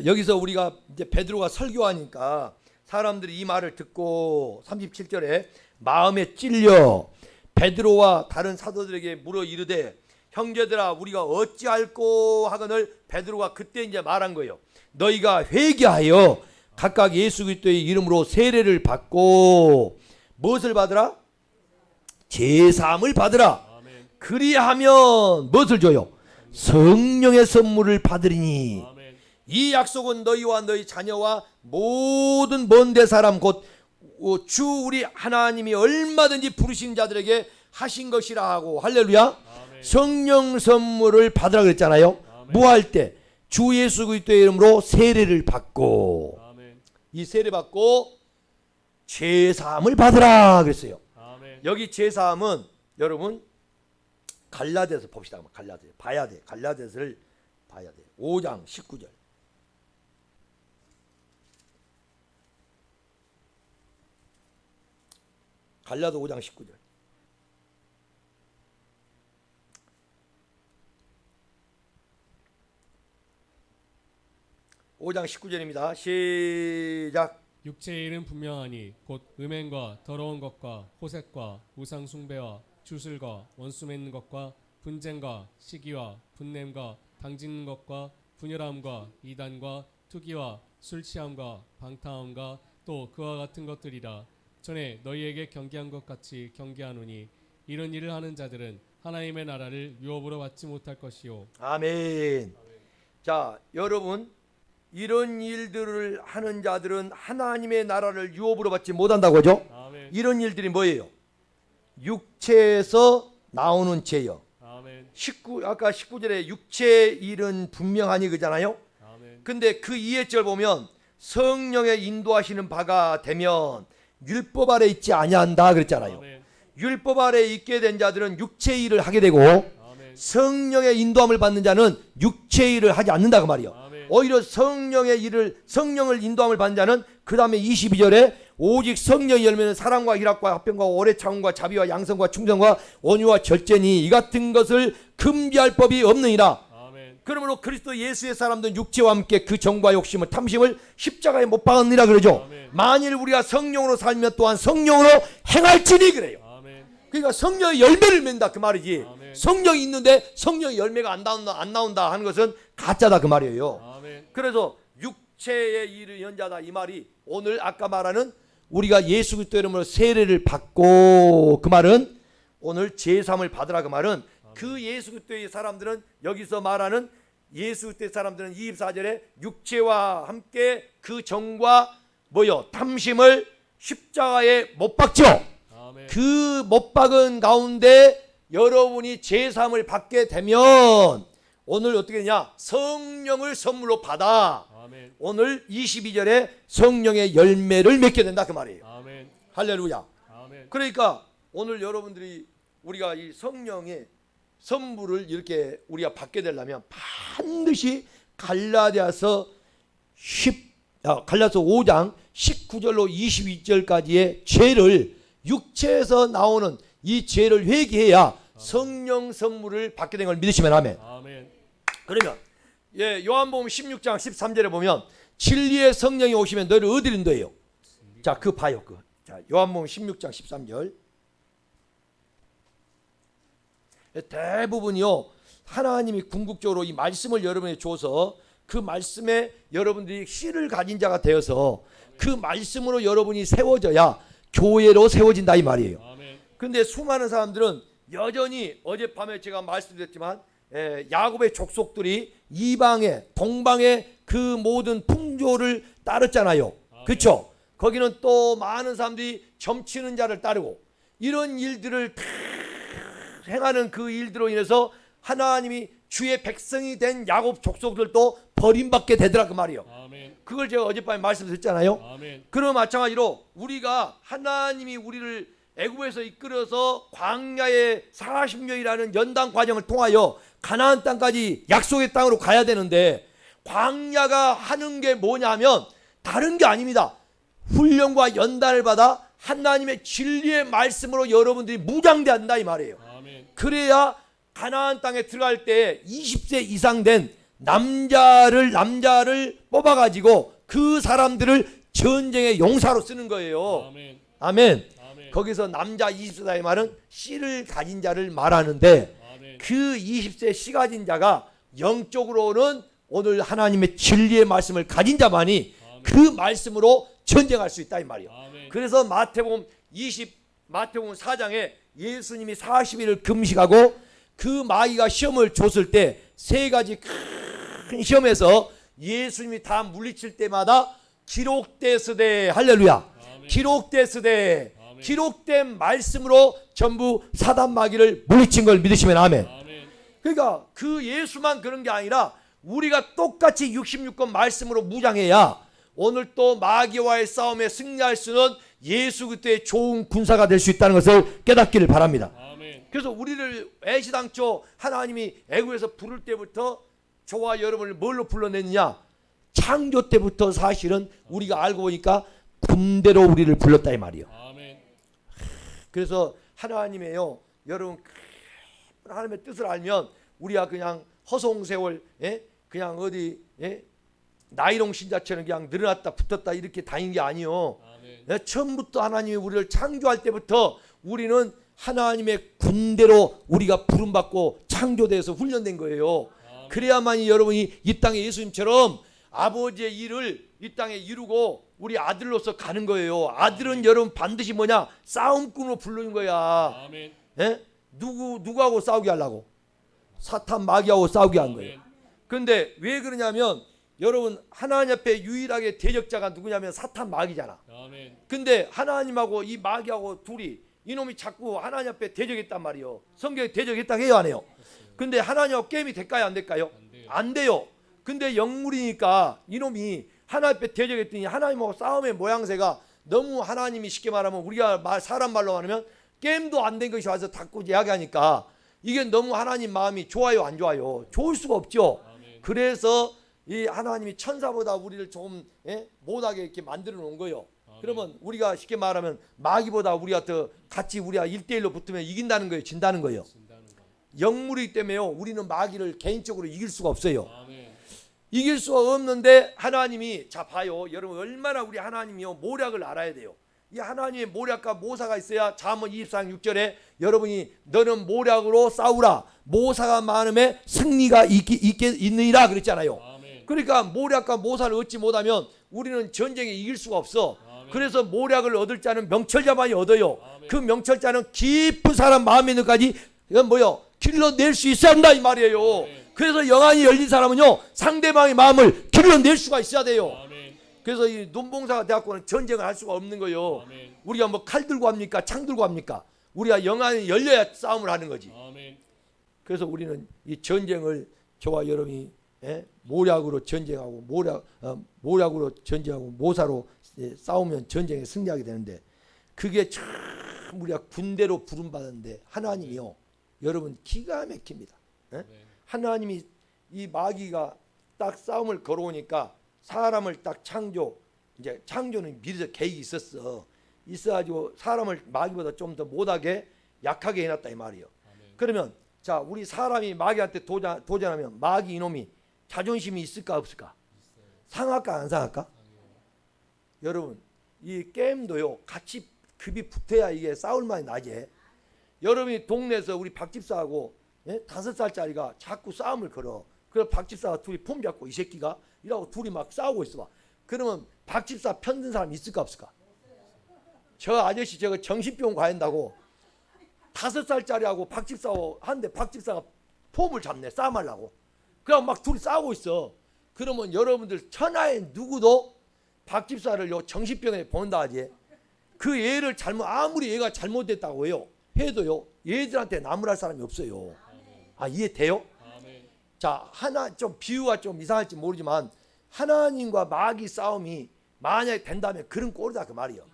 여기서 우리가 이제 베드로가 설교하니까 사람들이 이 말을 듣고 37절에 마음에 찔려 베드로와 다른 사도들에게 물어 이르되 형제들아 우리가 어찌할꼬 하거늘 베드로가 그때 이제 말한 거예요. 너희가 회개하여 각각 예수 그리스도의 이름으로 세례를 받고 무엇을 받으라? 제사함을 받으라. 아멘. 그리하면 무엇을 줘요? 성령의 선물을 받으리니 아멘. 이 약속은 너희와 너희 자녀와 모든 먼데 사람 곧 주 우리 하나님이 얼마든지 부르신 자들에게 하신 것이라 하고 할렐루야. 아멘. 성령 선물을 받으라 그랬잖아요. 아멘. 뭐 할 때? 주 예수 그리스도의 이름으로 세례를 받고 아멘. 이 세례 받고 제사함을 받으라 그랬어요. 아멘. 여기 제사함은 여러분 갈라디아서 봅시다. 갈라디아 봐야 돼. 갈라디아서를 봐야 돼. 5장 19절. 갈라디아 5장 19절. 5장 19절입니다. 시작. 육체의 일은 분명하니 곧 음행과 더러운 것과 호색과 우상 숭배와 주술과 원수 맺는 것과 분쟁과 시기와 분냄과 당짓는 것과 분열함과 이단과 투기와 술 취함과 방탕함과 또 그와 같은 것들이라. 전에 너희에게 경계한 것 같이 경계하노니 이런 일을 하는 자들은 하나님의 나라를 유업으로 받지 못할 것이요. 아멘. 자, 여러분 이런 일들을 하는 자들은 하나님의 나라를 유업으로 받지 못한다고 하죠. 아멘. 이런 일들이 뭐예요? 육체에서 나오는 죄요. 아멘. 아까 19절에 육체의 일은 분명하니 그잖아요. 아멘. 근데 그 이해절 보면 성령의 인도하시는 바가 되면 율법 아래 있지 아니한다 그랬잖아요. 아멘. 율법 아래 있게 된 자들은 육체의 일을 하게 되고 아멘. 성령의 인도함을 받는 자는 육체의 일을 하지 않는다 그 말이요. 아멘. 오히려 성령을 인도함을 받는 자는 그 다음에 22절에 오직 성령의 열매는 사랑과 희락과 화평과 오래 참음과 자비와 양성과 충성과 온유와 절제니 이 같은 것을 금지할 법이 없느니라. 아멘. 그러므로 그리스도 예수의 사람들은 육체와 함께 그 정과 욕심을 탐심을 십자가에 못 박았느니라 그러죠. 아멘. 만일 우리가 성령으로 살면 또한 성령으로 행할지니 그래요. 아멘. 그러니까 성령의 열매를 맺는다 그 말이지. 아멘. 성령이 있는데 성령의 열매가 안 나온다 하는 것은 가짜다 그 말이에요. 아멘. 그래서 육체의 일을 연자다 이 말이 오늘 아까 말하는 우리가 예수 그리스도 이름으로 세례를 받고 그 말은 오늘 제사함을 받으라 그 말은 그 예수 그리스도의 사람들은 여기서 말하는 예수 그리스도의 사람들은 24절에 육체와 함께 그 정과 뭐요? 탐심을 십자가에 못 박죠. 아멘. 그 못 박은 가운데 여러분이 제사함을 받게 되면 오늘 어떻게 되냐? 성령을 선물로 받아. 아멘. 오늘 22절에 성령의 열매를 맺게 된다 그 말이에요. 아멘. 할렐루야. 아멘. 그러니까 오늘 여러분들이 우리가 이 성령의 선물을 이렇게 우리가 받게 되려면 반드시 갈라디아서 5장 19절로 22절까지의 죄를 육체에서 나오는 이 죄를 회개해야 성령 선물을 받게 된 걸 믿으시면 아멘. 아멘. 그러면 요한복음 16장 13절에 보면 진리의 성령이 오시면 너희를 어디로 인도해요? 자, 그 봐요. 자, 요한복음 16장 13절. 대부분이요. 하나님이 궁극적으로 이 말씀을 여러분에게 줘서 그 말씀에 여러분들이 씨를 가진 자가 되어서 그 말씀으로 여러분이 세워져야 교회로 세워진다 이 말이에요. 아멘. 근데 수많은 사람들은 여전히 어젯밤에 제가 말씀드렸지만 야곱의 족속들이 이방의 동방의 그 모든 풍조를 따랐잖아요. 그렇죠? 거기는 또 많은 사람들이 점치는 자를 따르고 이런 일들을 다 행하는 그 일들로 인해서 하나님이 주의 백성이 된 야곱 족속들도 버림받게 되더라 그 말이에요. 아멘. 그걸 제가 어젯밤에 말씀드렸잖아요. 아멘. 그런 마찬가지로 우리가 하나님이 우리를 애굽에서 이끌어서 광야의 40년이라는 연단 과정을 통하여 가나안 땅까지 약속의 땅으로 가야 되는데 광야가 하는 게 뭐냐면 다른 게 아닙니다. 훈련과 연단을 받아 하나님의 진리의 말씀으로 여러분들이 무장돼야 한다 이 말이에요. 아멘. 그래야 가나안 땅에 들어갈 때 20세 이상 된 남자를 뽑아가지고 그 사람들을 전쟁의 용사로 쓰는 거예요. 아멘. 아멘. 아멘. 거기서 남자 20세의 말은 씨를 가진 자를 말하는데 아멘. 그 20세 씨 가진 자가 영적으로는 오늘 하나님의 진리의 말씀을 가진 자만이 아멘. 그 말씀으로 전쟁할 수 있다 이 말이에요. 아멘. 그래서 마태복음 4장에 예수님이 40일을 금식하고 그 마귀가 시험을 줬을 때 세 가지 큰 시험에서 예수님이 다 물리칠 때마다 기록되으되 할렐루야. 아멘. 기록되으되 아멘. 기록된 말씀으로 전부 사단 마귀를 물리친 걸 믿으시면 아멘. 아멘. 그러니까 그 예수만 그런 게 아니라 우리가 똑같이 66권 말씀으로 무장해야 오늘 또 마귀와의 싸움에 승리할 수는 예수 그리스도의 좋은 군사가 될 수 있다는 것을 깨닫기를 바랍니다. 아멘. 그래서 우리를 애시당초 하나님이 애국에서 부를 때부터 저와 여러분을 뭘로 불러냈느냐? 창조 때부터 사실은 우리가 알고 보니까 군대로 우리를 불렀다 이 말이에요. 아멘. 그래서 하나님의요, 여러분 하나님의 뜻을 알면 우리가 그냥 허송세월, 그냥 어디 나이롱 신자처럼 그냥 늘어났다 붙었다 이렇게 다닌 게 아니요. 아멘. 처음부터 하나님이 우리를 창조할 때부터 우리는 하나님의 군대로 우리가 부름받고 창조돼서 훈련된 거예요. 아멘. 그래야만이 여러분이 이 땅에 예수님처럼 아버지의 일을 이 땅에 이루고 우리 아들로서 가는 거예요. 아들은 여러분 반드시 뭐냐? 싸움꾼으로 부르는 거야. 아멘. 누구하고 싸우게 하려고? 사탄 마귀하고 싸우게 한 거예요. 그런데 왜 그러냐면 여러분 하나님 앞에 유일하게 대적자가 누구냐면 사탄 마귀잖아. 아멘. 근데 하나님하고 이 마귀하고 둘이 이놈이 자꾸 하나님 앞에 대적했단 말이에요. 성경에 대적했다고 해요 안 해요? 근데 하나님하고 게임이 될까요 안 될까요? 안 돼요. 안 돼요. 근데 영물이니까 이놈이 하나님 앞에 대적했더니 하나님하고 싸움의 모양새가 너무 하나님이 쉽게 말하면 우리가 사람 말로 하면 게임도 안 된 것이 와서 자꾸 이야기하니까 이게 너무 하나님 마음이 좋아요 안 좋아요? 좋을 수가 없죠. 아멘. 그래서 이 하나님이 천사보다 우리를 좀 못하게 이렇게 만들어 놓은 거예요. 아멘. 그러면 우리가 쉽게 말하면 마귀보다 우리가 더 같이 우리가 1대1로 붙으면 이긴다는 거예요. 진다는 거예요. 진다는 거. 영물이기 때문에요. 우리는 마귀를 개인적으로 이길 수가 없어요. 아멘. 이길 수가 없는데 하나님이 자 봐요. 여러분 얼마나 우리 하나님이요 모략을 알아야 돼요. 이 하나님의 모략과 모사가 있어야 잠언 24장 6절에 여러분이 너는 모략으로 싸우라. 모사가 많음에 승리가 있느니라 그랬잖아요. 아멘. 그러니까 모략과 모사를 얻지 못하면 우리는 전쟁에 이길 수가 없어. 아멘. 그래서 모략을 얻을 자는 명철자만이 얻어요. 아멘. 그 명철자는 깊은 사람 마음에 있는까지 이건 뭐요? 길러낼 수 있어야 한다 이 말이에요. 아멘. 그래서 영안이 열린 사람은요 상대방의 마음을 길러낼 수가 있어야 돼요. 아멘. 그래서 이 눈봉사가 돼갖고는 전쟁을 할 수가 없는 거예요. 아멘. 우리가 뭐 칼 들고 합니까? 창 들고 합니까? 우리가 영안이 열려야 싸움을 하는 거지. 아멘. 그래서 우리는 이 전쟁을 저와 여러분이 모략으로 전쟁하고 모략으로 전쟁하고 모사로 싸우면 전쟁에 승리하게 되는데 그게 참 우리가 군대로 부름받았는데 하나님이요 여러분 기가 막힙니다. 하나님이 이 마귀가 딱 싸움을 걸어오니까 사람을 딱 이제 창조는 미리서 계획이 있어가지고 사람을 마귀보다 좀 더 못하게 약하게 해놨다 이 말이에요. 아멘. 그러면 자 우리 사람이 마귀한테 도전하면 마귀 이놈이 자존심이 있을까 없을까? 상할까 안 상할까? 여러분 이 게임도요 같이 급이 붙어야 이게 싸울만이 나지. 여러분이 동네에서 우리 박집사하고 5살짜리가 자꾸 싸움을 걸어. 그래서 박집사가 둘이 폼 잡고 이 새끼가 이라고 둘이 막 싸우고 있어 봐. 그러면 박집사 편든 사람 있을까 없을까? 저 아저씨 저거 정신병원 가야 한다고 5살짜리하고 박집사하고 하는데 박집사가 폼을 잡네 싸움하려고. 그럼 막 둘이 싸우고 있어. 그러면 여러분들 천하에 누구도 박집사를 정신병원에 보낸다 하지. 그 애를 아무리 얘가 잘못됐다고 해도요 얘들한테 나무랄 사람이 없어요. 아 이해돼요? 아멘. 자 하나 좀 비유가 좀 이상할지 모르지만 하나님과 마귀 싸움이 만약에 된다면 그런 꼴이다 그 말이에요.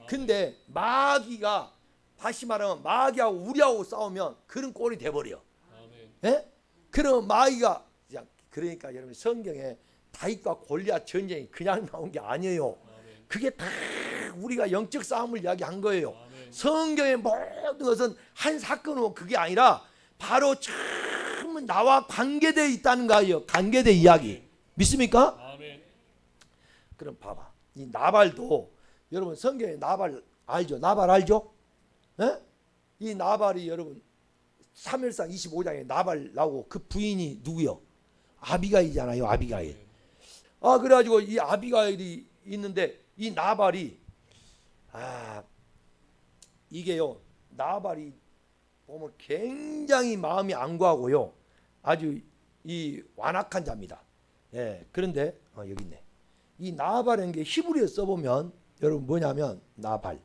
근데 마귀가 다시 말하면 마귀하고 우리하고 싸우면 그런 꼴이 돼버려. 아멘. 그럼 마귀가 그러니까 여러분 성경에 다윗과 골리앗 전쟁이 그냥 나온 게 아니에요. 아멘. 그게 다 우리가 영적 싸움을 이야기한 거예요. 아멘. 성경의 모든 것은 한 사건으로 그게 아니라 바로 처음 하나님은 나와 관계되어 있다는 거예요. 관계된 이야기. 믿습니까? 아멘. 그럼 봐봐. 이 나발도 여러분 성경에 나발 알죠? 나발 알죠? 에? 이 나발이 여러분 3일상 25장에 나발 나오고 그 부인이 누구요? 아비가일이잖아요. 아비가일. 아 그래가지고 이 아비가일이 있는데 이 나발이 이게요. 나발이 보면 굉장히 마음이 안구하고요. 아주 이 완악한 자입니다. 예. 그런데 여기 있네. 이 나발이라는 게 히브리어 써보면 여러분 뭐냐면 나발.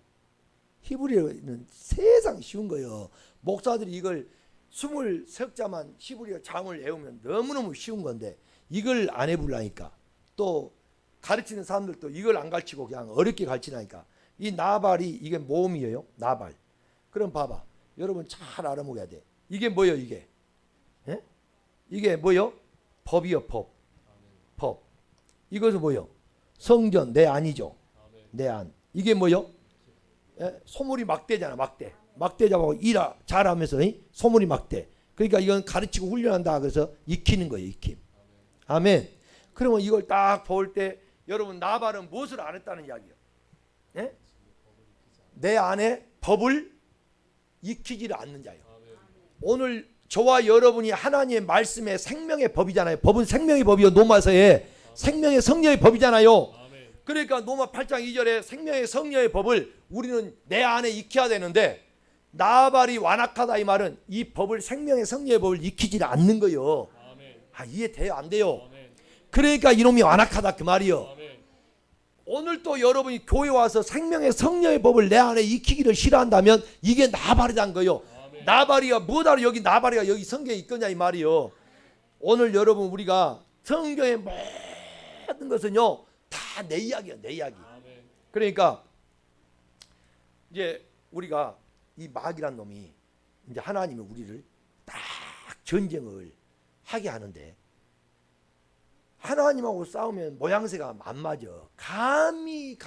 히브리어는 세상 쉬운 거예요. 목사들이 이걸 23자만 히브리어 장을 외우면 너무너무 쉬운 건데 이걸 안 해보려니까 또 가르치는 사람들도 이걸 안 가르치고 그냥 어렵게 가르치라니까 이 나발이 이게 모음이에요. 나발. 그럼 봐봐. 여러분 잘 알아먹어야 돼. 이게 뭐예요 이게? 예? 이게 뭐예요? 법이요 법. 법. 이것은 뭐예요? 성전 내 안이죠. 내 안. 이게 뭐예요? 예? 소물이 막대잖아. 막대. 막대 잡고 일하 잘하면서 소물이 막대. 그러니까 이건 가르치고 훈련한다. 그래서 익히는 거예요. 익힘. 아멘. 그러면 이걸 딱 볼 때 여러분 나발은 무엇을 안 했다는 이야기예요? 예? 내 안에 법을 익히지를 않는 자예요. 오늘 저와 여러분이 하나님의 말씀의 생명의 법이잖아요. 법은 생명의 법이요. 로마서에 생명의 성령의 법이잖아요. 그러니까 로마 8장 2절에 생명의 성령의 법을 우리는 내 안에 익혀야 되는데 나발이 완악하다 이 말은 이 법을 생명의 성령의 법을 익히지 않는 거예요. 이해돼요? 안 돼요? 그러니까 이놈이 완악하다 그 말이요. 오늘 또 여러분이 교회 와서 생명의 성령의 법을 내 안에 익히기를 싫어한다면 이게 나발이란 거예요. 나발이가 뭐다로 여기 나발이가 여기 성경에 있거냐 이 말이요. 오늘 여러분 우리가 성경의 모든 것은요 다 내 이야기야 내 이야기. 그러니까 이제 우리가 이 마귀란 놈이 이제 하나님이 우리를 딱 전쟁을 하게 하는데 하나님하고 싸우면 모양새가 안 맞아. 감히.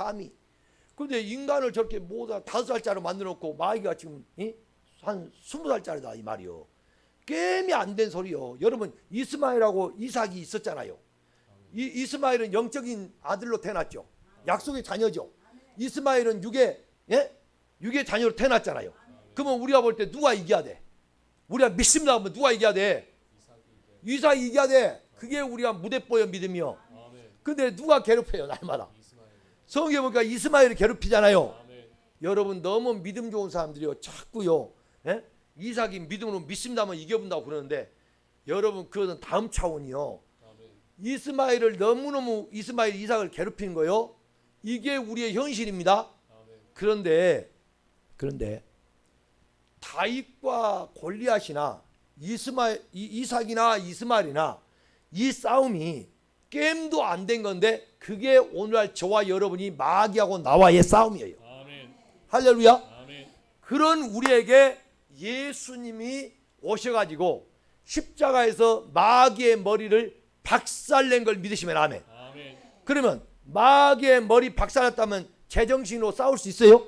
근데 인간을 저렇게 모두 5살짜리 만들어 놓고 마귀가 지금 한 20살짜리다 이 말이요. 게임이 안 된 소리요. 여러분 이스마엘하고 이삭이 있었잖아요. 이스마엘은 영적인 아들로 태어났죠. 약속의 자녀죠. 이스마엘은 육의 자녀로 태어났잖아요. 그러면 우리가 볼 때 누가 이겨야 돼? 우리가 믿습니다 하면 누가 이겨야 돼? 이삭이 이겨야 돼. 그게 우리가 무대뽀여 믿음이요. 근데 누가 괴롭혀요 날마다? 성경에 보니까 이스마엘이 괴롭히잖아요. 여러분 너무 믿음 좋은 사람들이요 자꾸요 이삭이 믿음으로 믿습니다 하면 이겨본다고 그러는데 여러분 그것은 다음 차원이요. 이스마엘을 너무너무 이삭을 괴롭히는 거요. 이게 우리의 현실입니다. 그런데 다윗과 골리앗이나 이삭이나 이스마엘이나 이 싸움이 게임도 안 된 건데 그게 오늘날 저와 여러분이 마귀하고 나와의 싸움이에요. 아멘. 할렐루야. 아멘. 그런 우리에게 예수님이 오셔가지고 십자가에서 마귀의 머리를 박살낸 걸 믿으시면 아멘. 아멘. 그러면 마귀의 머리 박살났다면 제정신으로 싸울 수 있어요?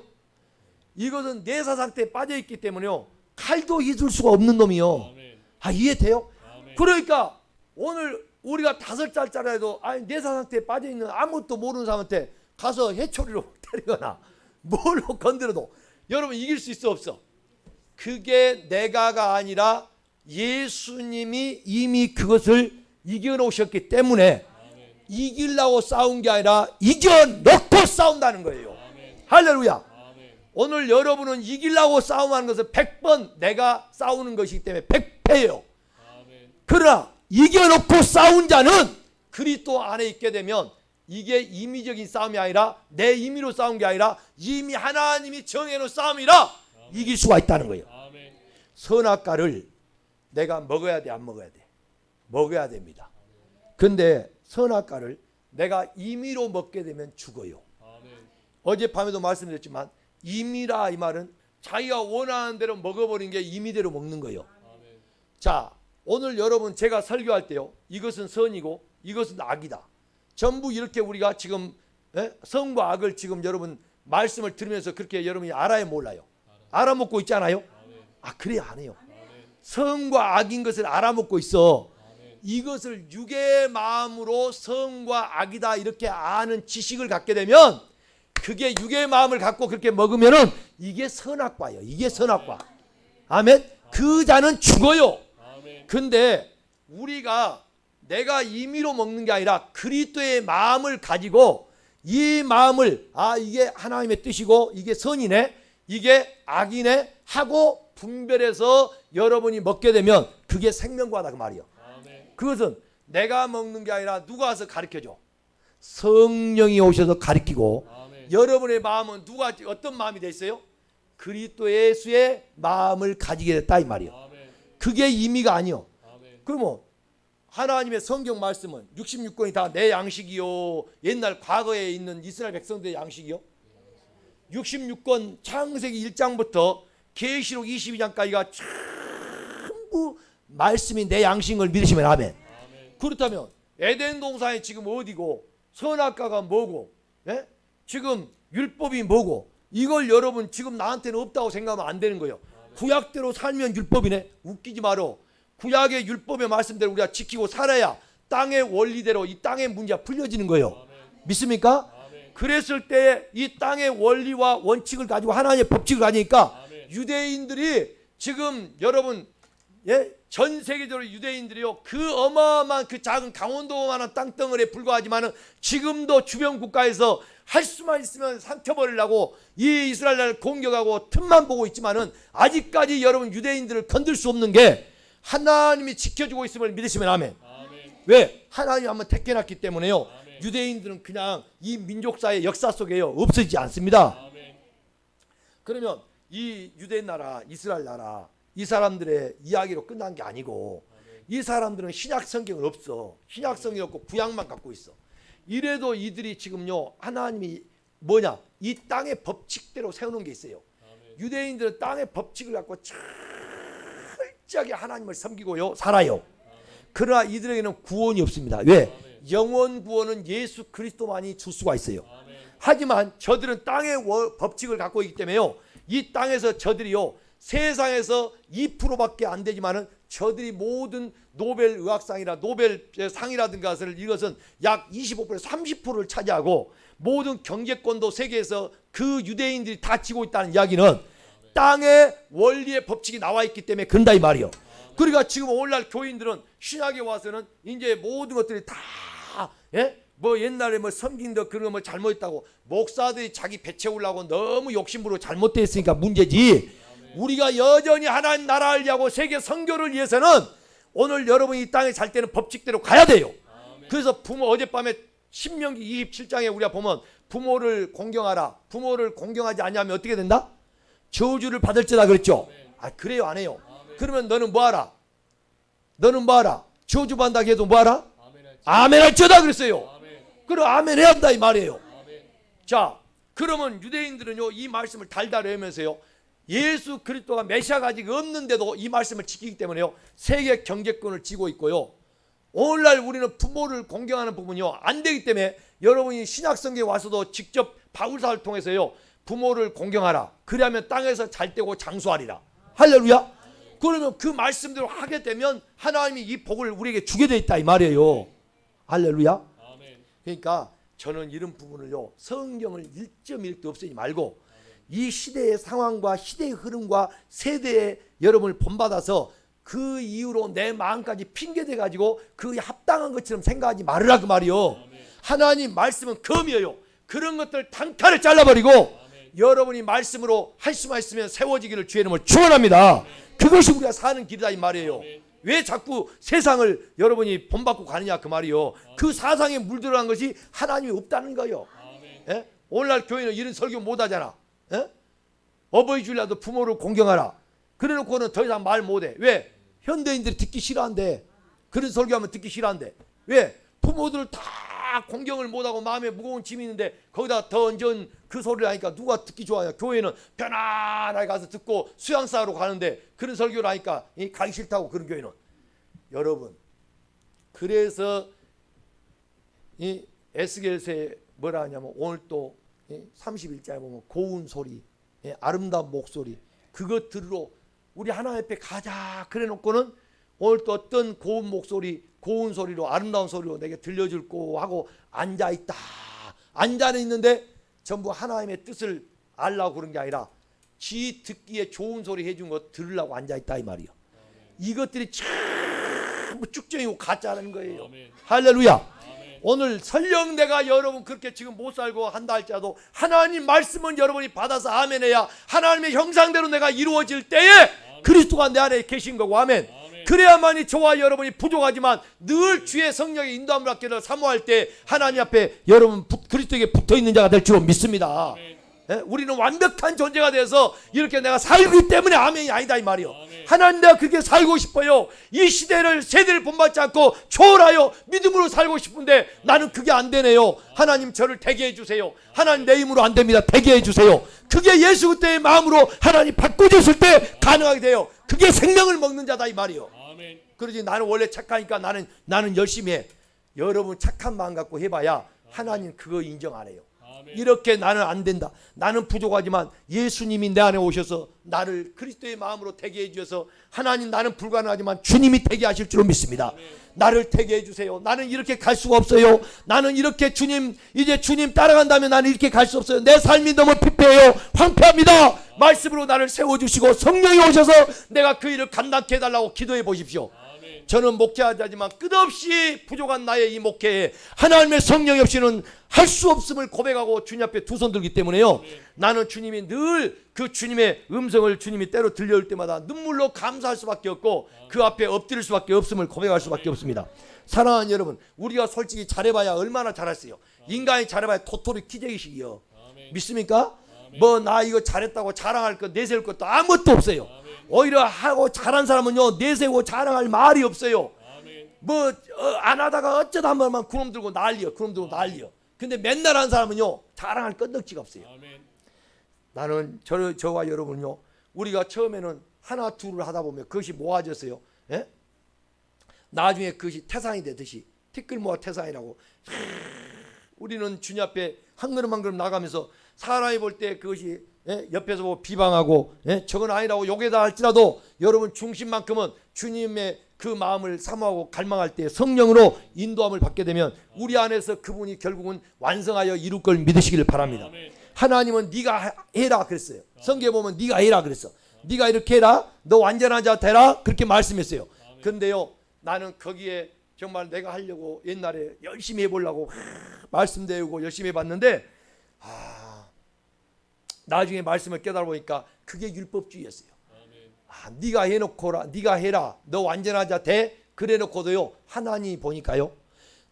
이것은 내사 상태에 빠져있기 때문에요 칼도 잊을 수가 없는 놈이요. 아멘. 이해돼요? 아멘. 그러니까 오늘 우리가 5살짜리라도 내사 상태에 빠져있는 아무것도 모르는 사람한테 가서 해초리로 때리거나 뭘로 건드려도 여러분 이길 수 있어 없어? 그게 내가가 아니라 예수님이 이미 그것을 이겨놓으셨기 때문에 이기려고 싸운 게 아니라 이겨놓고 싸운다는 거예요. 할렐루야. 오늘 여러분은 이기려고 싸움하는 것은 100번 내가 싸우는 것이기 때문에 100패예요. 그러나 이겨놓고 싸운 자는 그리스도 안에 있게 되면 이게 임의적인 싸움이 아니라 내 임의로 싸운 게 아니라 이미 하나님이 정해놓은 싸움이라 이길 수가 있다는 거예요. 선악과를 내가 먹어야 돼 안 먹어야 돼? 먹어야 됩니다. 근데 선악과를 내가 임의로 먹게 되면 죽어요. 어젯밤에도 말씀드렸지만 임의라 이 말은 자기가 원하는 대로 먹어버린 게 임의대로 먹는 거예요. 자 오늘 여러분 제가 설교할 때요 이것은 선이고 이것은 악이다. 전부 이렇게 우리가 지금 선과 악을 지금 여러분 말씀을 들으면서 그렇게 여러분이 알아야 몰라요? 알아먹고 있잖아요. 그래야 안 해요. 선과 악인 것을 알아먹고 있어. 이것을 육의 마음으로 선과 악이다 이렇게 아는 지식을 갖게 되면 그게 육의 마음을 갖고 그렇게 먹으면은 이게 선악과예요. 이게 선악과. 아멘. 그 자는 죽어요. 근데 우리가 내가 임의로 먹는 게 아니라 그리스도의 마음을 가지고 이 마음을 이게 하나님의 뜻이고 이게 선이네 이게 악이네 하고 분별해서 여러분이 먹게 되면 그게 생명과다 그 말이요. 그것은 내가 먹는 게 아니라 누가 와서 가르쳐줘. 성령이 오셔서 가르치고 여러분의 마음은 누가 어떤 마음이 돼 있어요? 그리스도 예수의 마음을 가지게 됐다 이 말이요. 그게 의미가 아니요. 그러면 하나님의 성경 말씀은 66권이 다 내 양식이요. 옛날 과거에 있는 이스라엘 백성들의 양식이요. 66권 창세기 1장부터 계시록 22장까지가 전부 말씀이 내 양식을 믿으시면 아멘. 그렇다면 에덴 동산이 지금 어디고 선악과가 뭐고 지금 율법이 뭐고 이걸 여러분 지금 나한테는 없다고 생각하면 안 되는 거예요. 구약대로 살면 율법이네. 웃기지 마라. 구약의 율법의 말씀대로 우리가 지키고 살아야 땅의 원리대로 이 땅의 문제가 풀려지는 거예요. 믿습니까? 그랬을 때 이 땅의 원리와 원칙을 가지고 하나님의 법칙을 가지니까 유대인들이 지금 여러분 전 세계적으로 유대인들이요 그 어마어마한 그 작은 강원도만한 땅덩어리에 불과하지만은 지금도 주변 국가에서 할 수만 있으면 삼켜버리려고 이 이스라엘 나라를 공격하고 틈만 보고 있지만은 아직까지 여러분 유대인들을 건들 수 없는 게 하나님이 지켜주고 있음을 믿으시면 아멘. 왜? 하나님이 한번 택해놨기 때문에요. 유대인들은 그냥 이 민족사의 역사 속에요 없어지지 않습니다. 그러면 이 유대 나라 이스라엘 나라 이 사람들의 이야기로 끝난 게 아니고 이 사람들은 신약 성경은 없어. 신약 성경이 없고 구약만 갖고 있어. 이래도 이들이 지금요 하나님이 뭐냐 이 땅의 법칙대로 세우는 게 있어요. 유대인들은 땅의 법칙을 갖고 철저하게 하나님을 섬기고요 살아요. 그러나 이들에게는 구원이 없습니다. 왜? 영원 구원은 예수 그리스도만이 줄 수가 있어요. 하지만 저들은 땅의 법칙을 갖고 있기 때문에요 이 땅에서 저들이요 세상에서 2%밖에 안 되지만은 저들이 모든 노벨 의학상이나 노벨 상이라든가 이것은 약 25% 30%를 차지하고 모든 경제권도 세계에서 그 유대인들이 다 지고 있다는 이야기는 땅의 원리의 법칙이 나와 있기 때문에 그런다 이 말이요. 그러니까 지금 오늘날 교인들은 신학에 와서는 이제 모든 것들이 다 뭐 옛날에 뭐 섬긴다 그런 거 뭐 잘못했다고 목사들이 자기 배 채우려고 너무 욕심으로 잘못되어 있으니까 문제지. 우리가 여전히 하나님 나라를 위하고 세계 선교를 위해서는 오늘 여러분이 이 땅에 살 때는 법칙대로 가야 돼요. 그래서 부모 어젯밤에 신명기 27장에 우리가 보면 부모를 공경하라. 부모를 공경하지 않냐면 어떻게 된다? 저주를 받을지다 그랬죠. 그래요 안 해요? 그러면 너는 뭐하라? 너는 뭐하라? 저주 받는다고 해도 뭐하라? 아멘 할지어다 그랬어요. 그럼 아멘 해야 한다 이 말이에요. 자 그러면 유대인들은요 이 말씀을 달달 외우면서요 예수 그리스도가 메시아가 아직 없는데도 이 말씀을 지키기 때문에요 세계 경제권을 쥐고 있고요. 오늘날 우리는 부모를 공경하는 부분이요 안 되기 때문에 여러분이 신약성경에 와서도 직접 바울사를 통해서요 부모를 공경하라. 그러면 땅에서 잘 되고 장수하리라. 할렐루야. 그러면 그 말씀대로 하게 되면 하나님이 이 복을 우리에게 주게 돼 있다 이 말이에요. 할렐루야. 그러니까 저는 이런 부분을요 성경을 1.1도 없애지 말고 이 시대의 상황과 시대의 흐름과 세대에 여러분을 본받아서 그 이후로 내 마음까지 핑계대 가지고 그 합당한 것처럼 생각하지 말으라 그 말이요. 하나님 말씀은 검이에요. 그런 것들 단칼에 잘라버리고 여러분이 말씀으로 할 수만 있으면 세워지기를 주의 이름으로 축원합니다. 그것이 우리가 사는 길이다 이 말이에요. 왜 자꾸 세상을 여러분이 본받고 가느냐 그 말이요. 그 사상에 물들어간 것이 하나님이 없다는 거예요. 오늘날 교회는 이런 설교 못하잖아. 어버이 주일날도 부모를 공경하라. 그래놓고는 더 이상 말 못해. 왜? 현대인들이 듣기 싫어한대. 그런 설교하면 듣기 싫어한대. 왜? 부모들을 다 공경을 못하고 마음에 무거운 짐이 있는데 거기다 더 얹은 그 소리를 하니까 누가 듣기 좋아하냐. 교회는 편안하게 가서 듣고 수양사로 가는데 그런 설교를 하니까 가기 싫다고. 그런 교회는 여러분 그래서 이 에스겔서에 뭐라 하냐면 오늘 또 31장에 보면 고운 소리 아름다운 목소리 그것 들으러 우리 하나님 앞에 가자 그래 놓고는 오늘 또 어떤 고운 목소리, 고운 소리로, 아름다운 소리로 내게 들려줄 거 하고 앉아있다. 앉아는 있는데 전부 하나님의 뜻을 알라고 그런 게 아니라 지 듣기에 좋은 소리 해준 거 들으려고 앉아있다 이 말이요. 이것들이 전부 쭉정이고 가짜라는 거예요. 할렐루야. 오늘 설령 내가 여러분 그렇게 지금 못 살고 한다 할지라도 하나님 말씀은 여러분이 받아서 아멘해야 하나님의 형상대로 내가 이루어질 때에 그리스도가 내 안에 계신 거고 아멘. 그래야만이 저와 여러분이 부족하지만 늘 주의 성령의 인도함을 받기를 사모할 때 하나님 앞에 여러분 그리스도에게 붙어있는 자가 될 줄로 믿습니다. 우리는 완벽한 존재가 돼서 이렇게 내가 살기 때문에 아멘이 아니다 이 말이요. 하나님 내가 그렇게 살고 싶어요. 이 세대를 본받지 않고 초월하여 믿음으로 살고 싶은데 나는 그게 안 되네요. 하나님 저를 되게 해주세요. 하나님 내 힘으로 안 됩니다. 되게 해주세요. 그게 예수 그때의 마음으로 하나님 바꾸셨을 때 가능하게 돼요. 그게 생명을 먹는 자다 이 말이요. 그러지 나는 원래 착하니까 나는 열심히 해. 여러분 착한 마음 갖고 해봐야 하나님 그거 인정 안 해요. 이렇게 나는 안 된다. 나는 부족하지만 예수님이 내 안에 오셔서 나를 그리스도의 마음으로 되게 해주셔서 하나님 나는 불가능하지만 주님이 되게 하실 줄로 믿습니다. 나를 되게 해주세요. 나는 이렇게 갈 수가 없어요. 나는 이렇게 이제 주님 따라간다면 나는 이렇게 갈 수 없어요. 내 삶이 너무 피폐해요. 황폐합니다. 말씀으로 나를 세워주시고 성령이 오셔서 내가 그 일을 감당케 해달라고 기도해 보십시오. 저는 목회하자지만 끝없이 부족한 나의 이 목회에 하나님의 성령이 없이는 할 수 없음을 고백하고 주님 앞에 두 손 들기 때문에요. 나는 주님이 늘 그 주님의 음성을 주님이 때로 들려올 때마다 눈물로 감사할 수밖에 없고 그 앞에 엎드릴 수밖에 없음을 고백할 수밖에 없습니다. 사랑하는 여러분, 우리가 솔직히 잘해봐야 얼마나 잘했어요. 인간이 잘해봐야 토토리 키재기식이요. 믿습니까? 뭐 나 이거 잘했다고 자랑할 것 내세울 것도 아무것도 없어요. 오히려 하고 잘한 사람은요 내세우고 자랑할 말이 없어요. 뭐 안 하다가 어쩌다 한 번만 그놈 들고 난리요. 근데 맨날 한 사람은요 자랑할 건덕지가 없어요. 나는 저와 여러분요 우리가 처음에는 하나 둘을 하다 보면 그것이 모아졌어요. 예? 나중에 그것이 태산이 되듯이 티끌모아 태산이라고 우리는 주님 앞에 한 걸음 한 걸음 나가면서 사람이 볼 때 그것이 옆에서 보고 비방하고 저건 아니라고 욕에다 할지라도 여러분 중심만큼은 주님의 그 마음을 사모하고 갈망할 때 성령으로 인도함을 받게 되면 우리 안에서 그분이 결국은 완성하여 이룰 걸 믿으시기를 바랍니다. 하나님은 네가 해라 그랬어요. 성경에 보면 네가 해라 그랬어. 네가 이렇게 해라. 너 완전한 자 되라. 그렇게 말씀했어요. 근데요 나는 거기에 정말 내가 하려고 옛날에 열심히 해보려고 말씀 배우고 열심히 해봤는데 나중에 말씀을 깨달아 보니까 그게 율법주의였어요. 네가 해놓고라, 네가 해라, 너 완전한 자 돼. 그래놓고도요 하나님이 보니까요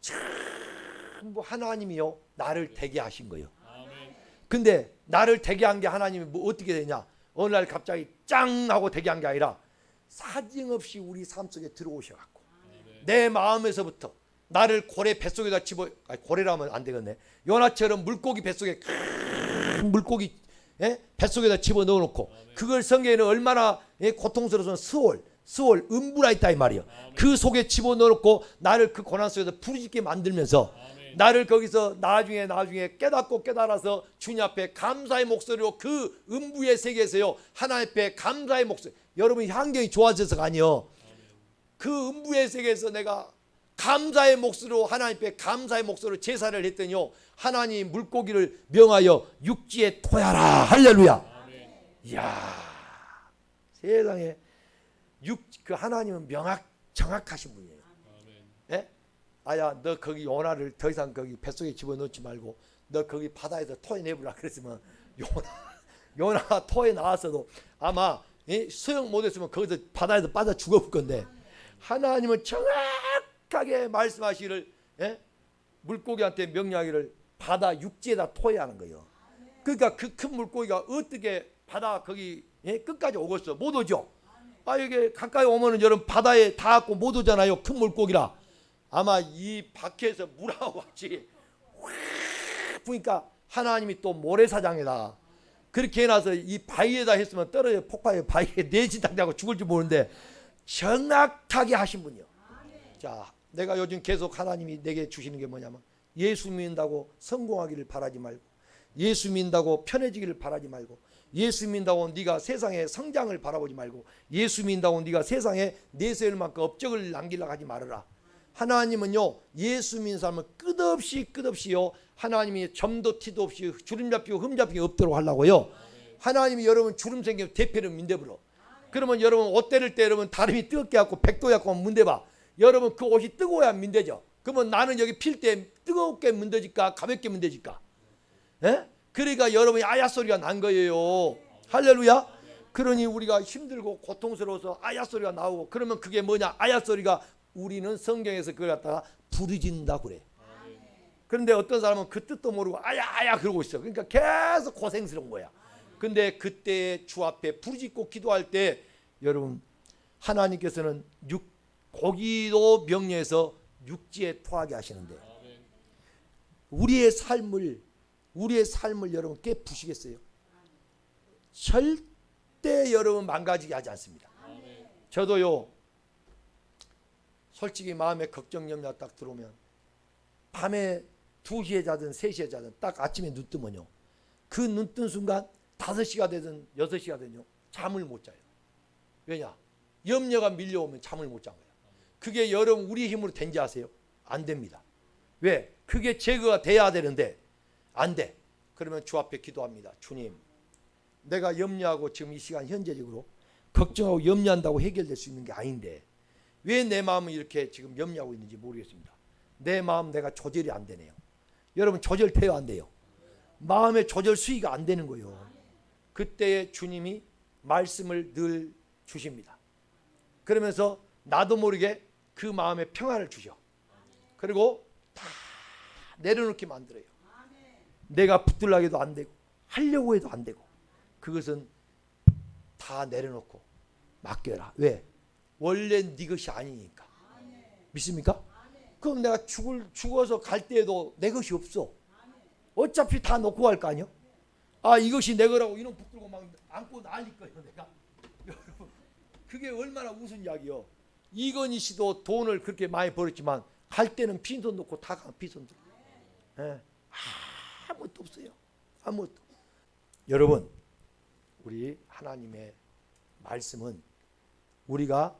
전부 하나님이요 나를 되게 하신 거예요. 근데 나를 되게 한 게 하나님이 뭐 어떻게 되냐? 어느 날 갑자기 짱 하고 되게 한 게 아니라 사정없이 우리 삶 속에 들어오셔갖고 내 마음에서부터 나를 고래 뱃속에다 고래라면 안 되겠네. 요나처럼 물고기 뱃속에 큰 물고기 뱃속에다 집어넣어놓고 그걸 성경에는 얼마나 고통스러워서 스월 음부라 있다 이 말이에요. 그 속에 집어넣어놓고 나를 그 고난 속에서 부르짖게 만들면서 나를 거기서 나중에 깨달아서 주님 앞에 감사의 목소리로 그 음부의 세계에서요 하나님 앞에 감사의 목소리. 여러분 환경이 좋아져서가 아니요 그 음부의 세계에서 내가 감사의 목소리로 하나님 앞에 감사의 목소리로 제사를 했더니요 하나님 물고기를 명하여 육지에 토하라. 할렐루야. 이야 세상에 그 하나님은 정확하신 분이에요. 아야 너 거기 요나를 더 이상 거기 뱃속에 집어넣지 말고 너 거기 바다에서 토해내보라 그랬으면 요나 토해 나왔어도 아마 수영 못했으면 거기서 바다에서 빠져 죽었을 건데 하나님은 정확하게 말씀하시기를 물고기한테 명령하기를 바다 육지에다 토해하는 거예요. 그러니까 그 큰 물고기가 어떻게 바다 거기 끝까지 오겠어? 못 오죠. 이게 가까이 오면은 여러분 바다에 닿았고 못 오잖아요. 큰 물고기라. 아마 이 밖에서 물하고 같이 확 부니까 하나님이 또 모래사장에다 그렇게 해놔서 이 바위에다 했으면 떨어져 폭파해 바위에 내진당하고 죽을지 모르는데 정확하게 하신 분이요. 자, 내가 요즘 계속 하나님이 내게 주시는 게 뭐냐면 예수 믿는다고 성공하기를 바라지 말고 예수 믿는다고 편해지기를 바라지 말고 예수 믿는다고 네가 세상의 성장을 바라보지 말고 예수 믿는다고 네가 세상에 내세울만큼 업적을 남기려고 하지 말아라. 하나님은요 예수 믿는 사람은 끝없이요 하나님이 점도 티도 없이 주름 잡히고 흠 잡히기 없도록 하려고요. 하나님이 여러분 주름 생기면 대패를 민대버려. 그러면 여러분 옷 때릴 때 여러분 다름이 뜨겁게 갖고 100도 갖고 문대봐. 여러분 그 옷이 뜨거워야 민대죠. 그러면 나는 여기 필 때 뜨겁게 문대질까 가볍게 문대질까? 예? 그러니까 여러분이 아야 소리가 난 거예요. 할렐루야. 그러니 우리가 힘들고 고통스러워서 아야 소리가 나오고 그러면 그게 뭐냐? 아야 소리가 우리는 성경에서 그걸 갖다가 부르짖는다 그래. 그런데 어떤 사람은 그 뜻도 모르고 아야 아야 그러고 있어. 그러니까 계속 고생스러운 거야. 근데 그때 주 앞에 부르짖고 기도할 때 여러분 하나님께서는 고기도 명령해서 육지에 토하게 하시는데 우리의 삶을 여러분 깨부시겠어요? 절대 여러분 망가지게 하지 않습니다. 저도요 솔직히 마음에 걱정 염려 딱 들어오면 밤에 2시에 자든 3시에 자든 딱 아침에 눈 뜨면요 그 눈 뜬 순간 5시가 되든 6시가 되든요 잠을 못 자요. 왜냐? 염려가 밀려오면 잠을 못 잔 거예요. 그게 여러분 우리 힘으로 된지 아세요? 안 됩니다. 왜? 그게 제거가 돼야 되는데 안 돼. 그러면 주 앞에 기도합니다. 주님, 내가 염려하고 지금 이 시간 현재적으로 걱정하고 염려한다고 해결될 수 있는 게 아닌데 왜 내 마음은 이렇게 지금 염려하고 있는지 모르겠습니다. 내 마음 내가 조절이 안 되네요. 여러분 조절돼야 안 돼요. 마음의 조절 수위가 안 되는 거예요. 그때 주님이 말씀을 늘 주십니다. 그러면서 나도 모르게 그 마음에 평안을 주셔. 그리고 다 내려놓게 만들어요. 내가 붙들라고 해도 안 되고 하려고 해도 안 되고 그것은 다 내려놓고 맡겨라. 왜? 원래 네 것이 아니니까. 믿습니까? 그럼 내가 죽어서 갈 때에도 내 것이 없어. 어차피 다 놓고 갈 거 아니야? 아 이것이 내 거라고 이놈 붙들고 막 안고 난릴 거예요 내가. 여러분 그게 얼마나 우스운 이야기요. 이건희 씨도 돈을 그렇게 많이 벌었지만 갈 때는 빈손 놓고 다 가 빈손 들고. 예. 아무것도 없어요. 아무것도. 여러분 우리 하나님의 말씀은 우리가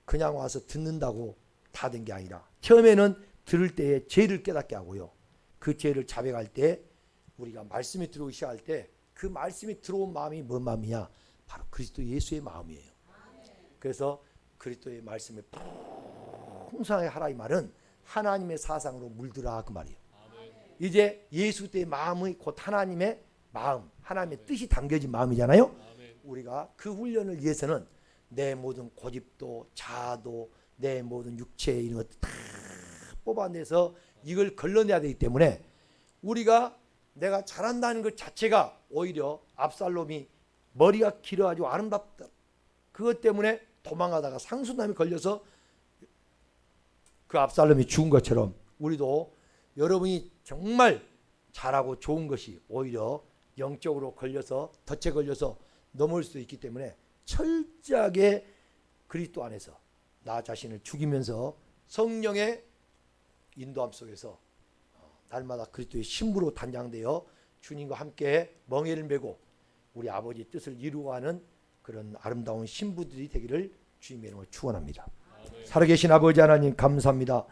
그냥 와서 듣는다고 다 된 게 아니라 처음에는 들을 때에 죄를 깨닫게 하고요. 그 죄를 자백할 때 우리가 말씀이 들어오기 시작할 때 그 말씀이 들어온 마음이 뭔 마음이냐? 바로 그리스도 예수의 마음이에요. 그래서 그리스도의 말씀을 풍성하게 하라 이 말은 하나님의 사상으로 물들어라 그 말이에요. 이제 예수 때의 마음이 곧 하나님의 마음, 하나님의 뜻이 담겨진 마음이잖아요. 우리가 그 훈련을 위해서는 내 모든 고집도 자아도 내 모든 육체 이런 것들 다 뽑아내서 이걸 걸러내야 되기 때문에 우리가 내가 잘한다는 것 자체가 오히려 압살롬이 머리가 길어가지고 아름답다. 그것 때문에 도망가다가 상수남이 걸려서 그 압살롬이 죽은 것처럼 우리도 여러분이 정말 잘하고 좋은 것이 오히려 영적으로 걸려서 덫에 걸려서 넘어올 수도 있기 때문에 철저하게 그리스도 안에서 나 자신을 죽이면서 성령의 인도함 속에서 날마다 그리스도의 신부로 단장되어 주님과 함께 멍에를 메고 우리 아버지의 뜻을 이루어가는 그런 아름다운 신부들이 되기를 주님의 이름으로 축원합니다. 살아계신 아버지 하나님 감사합니다.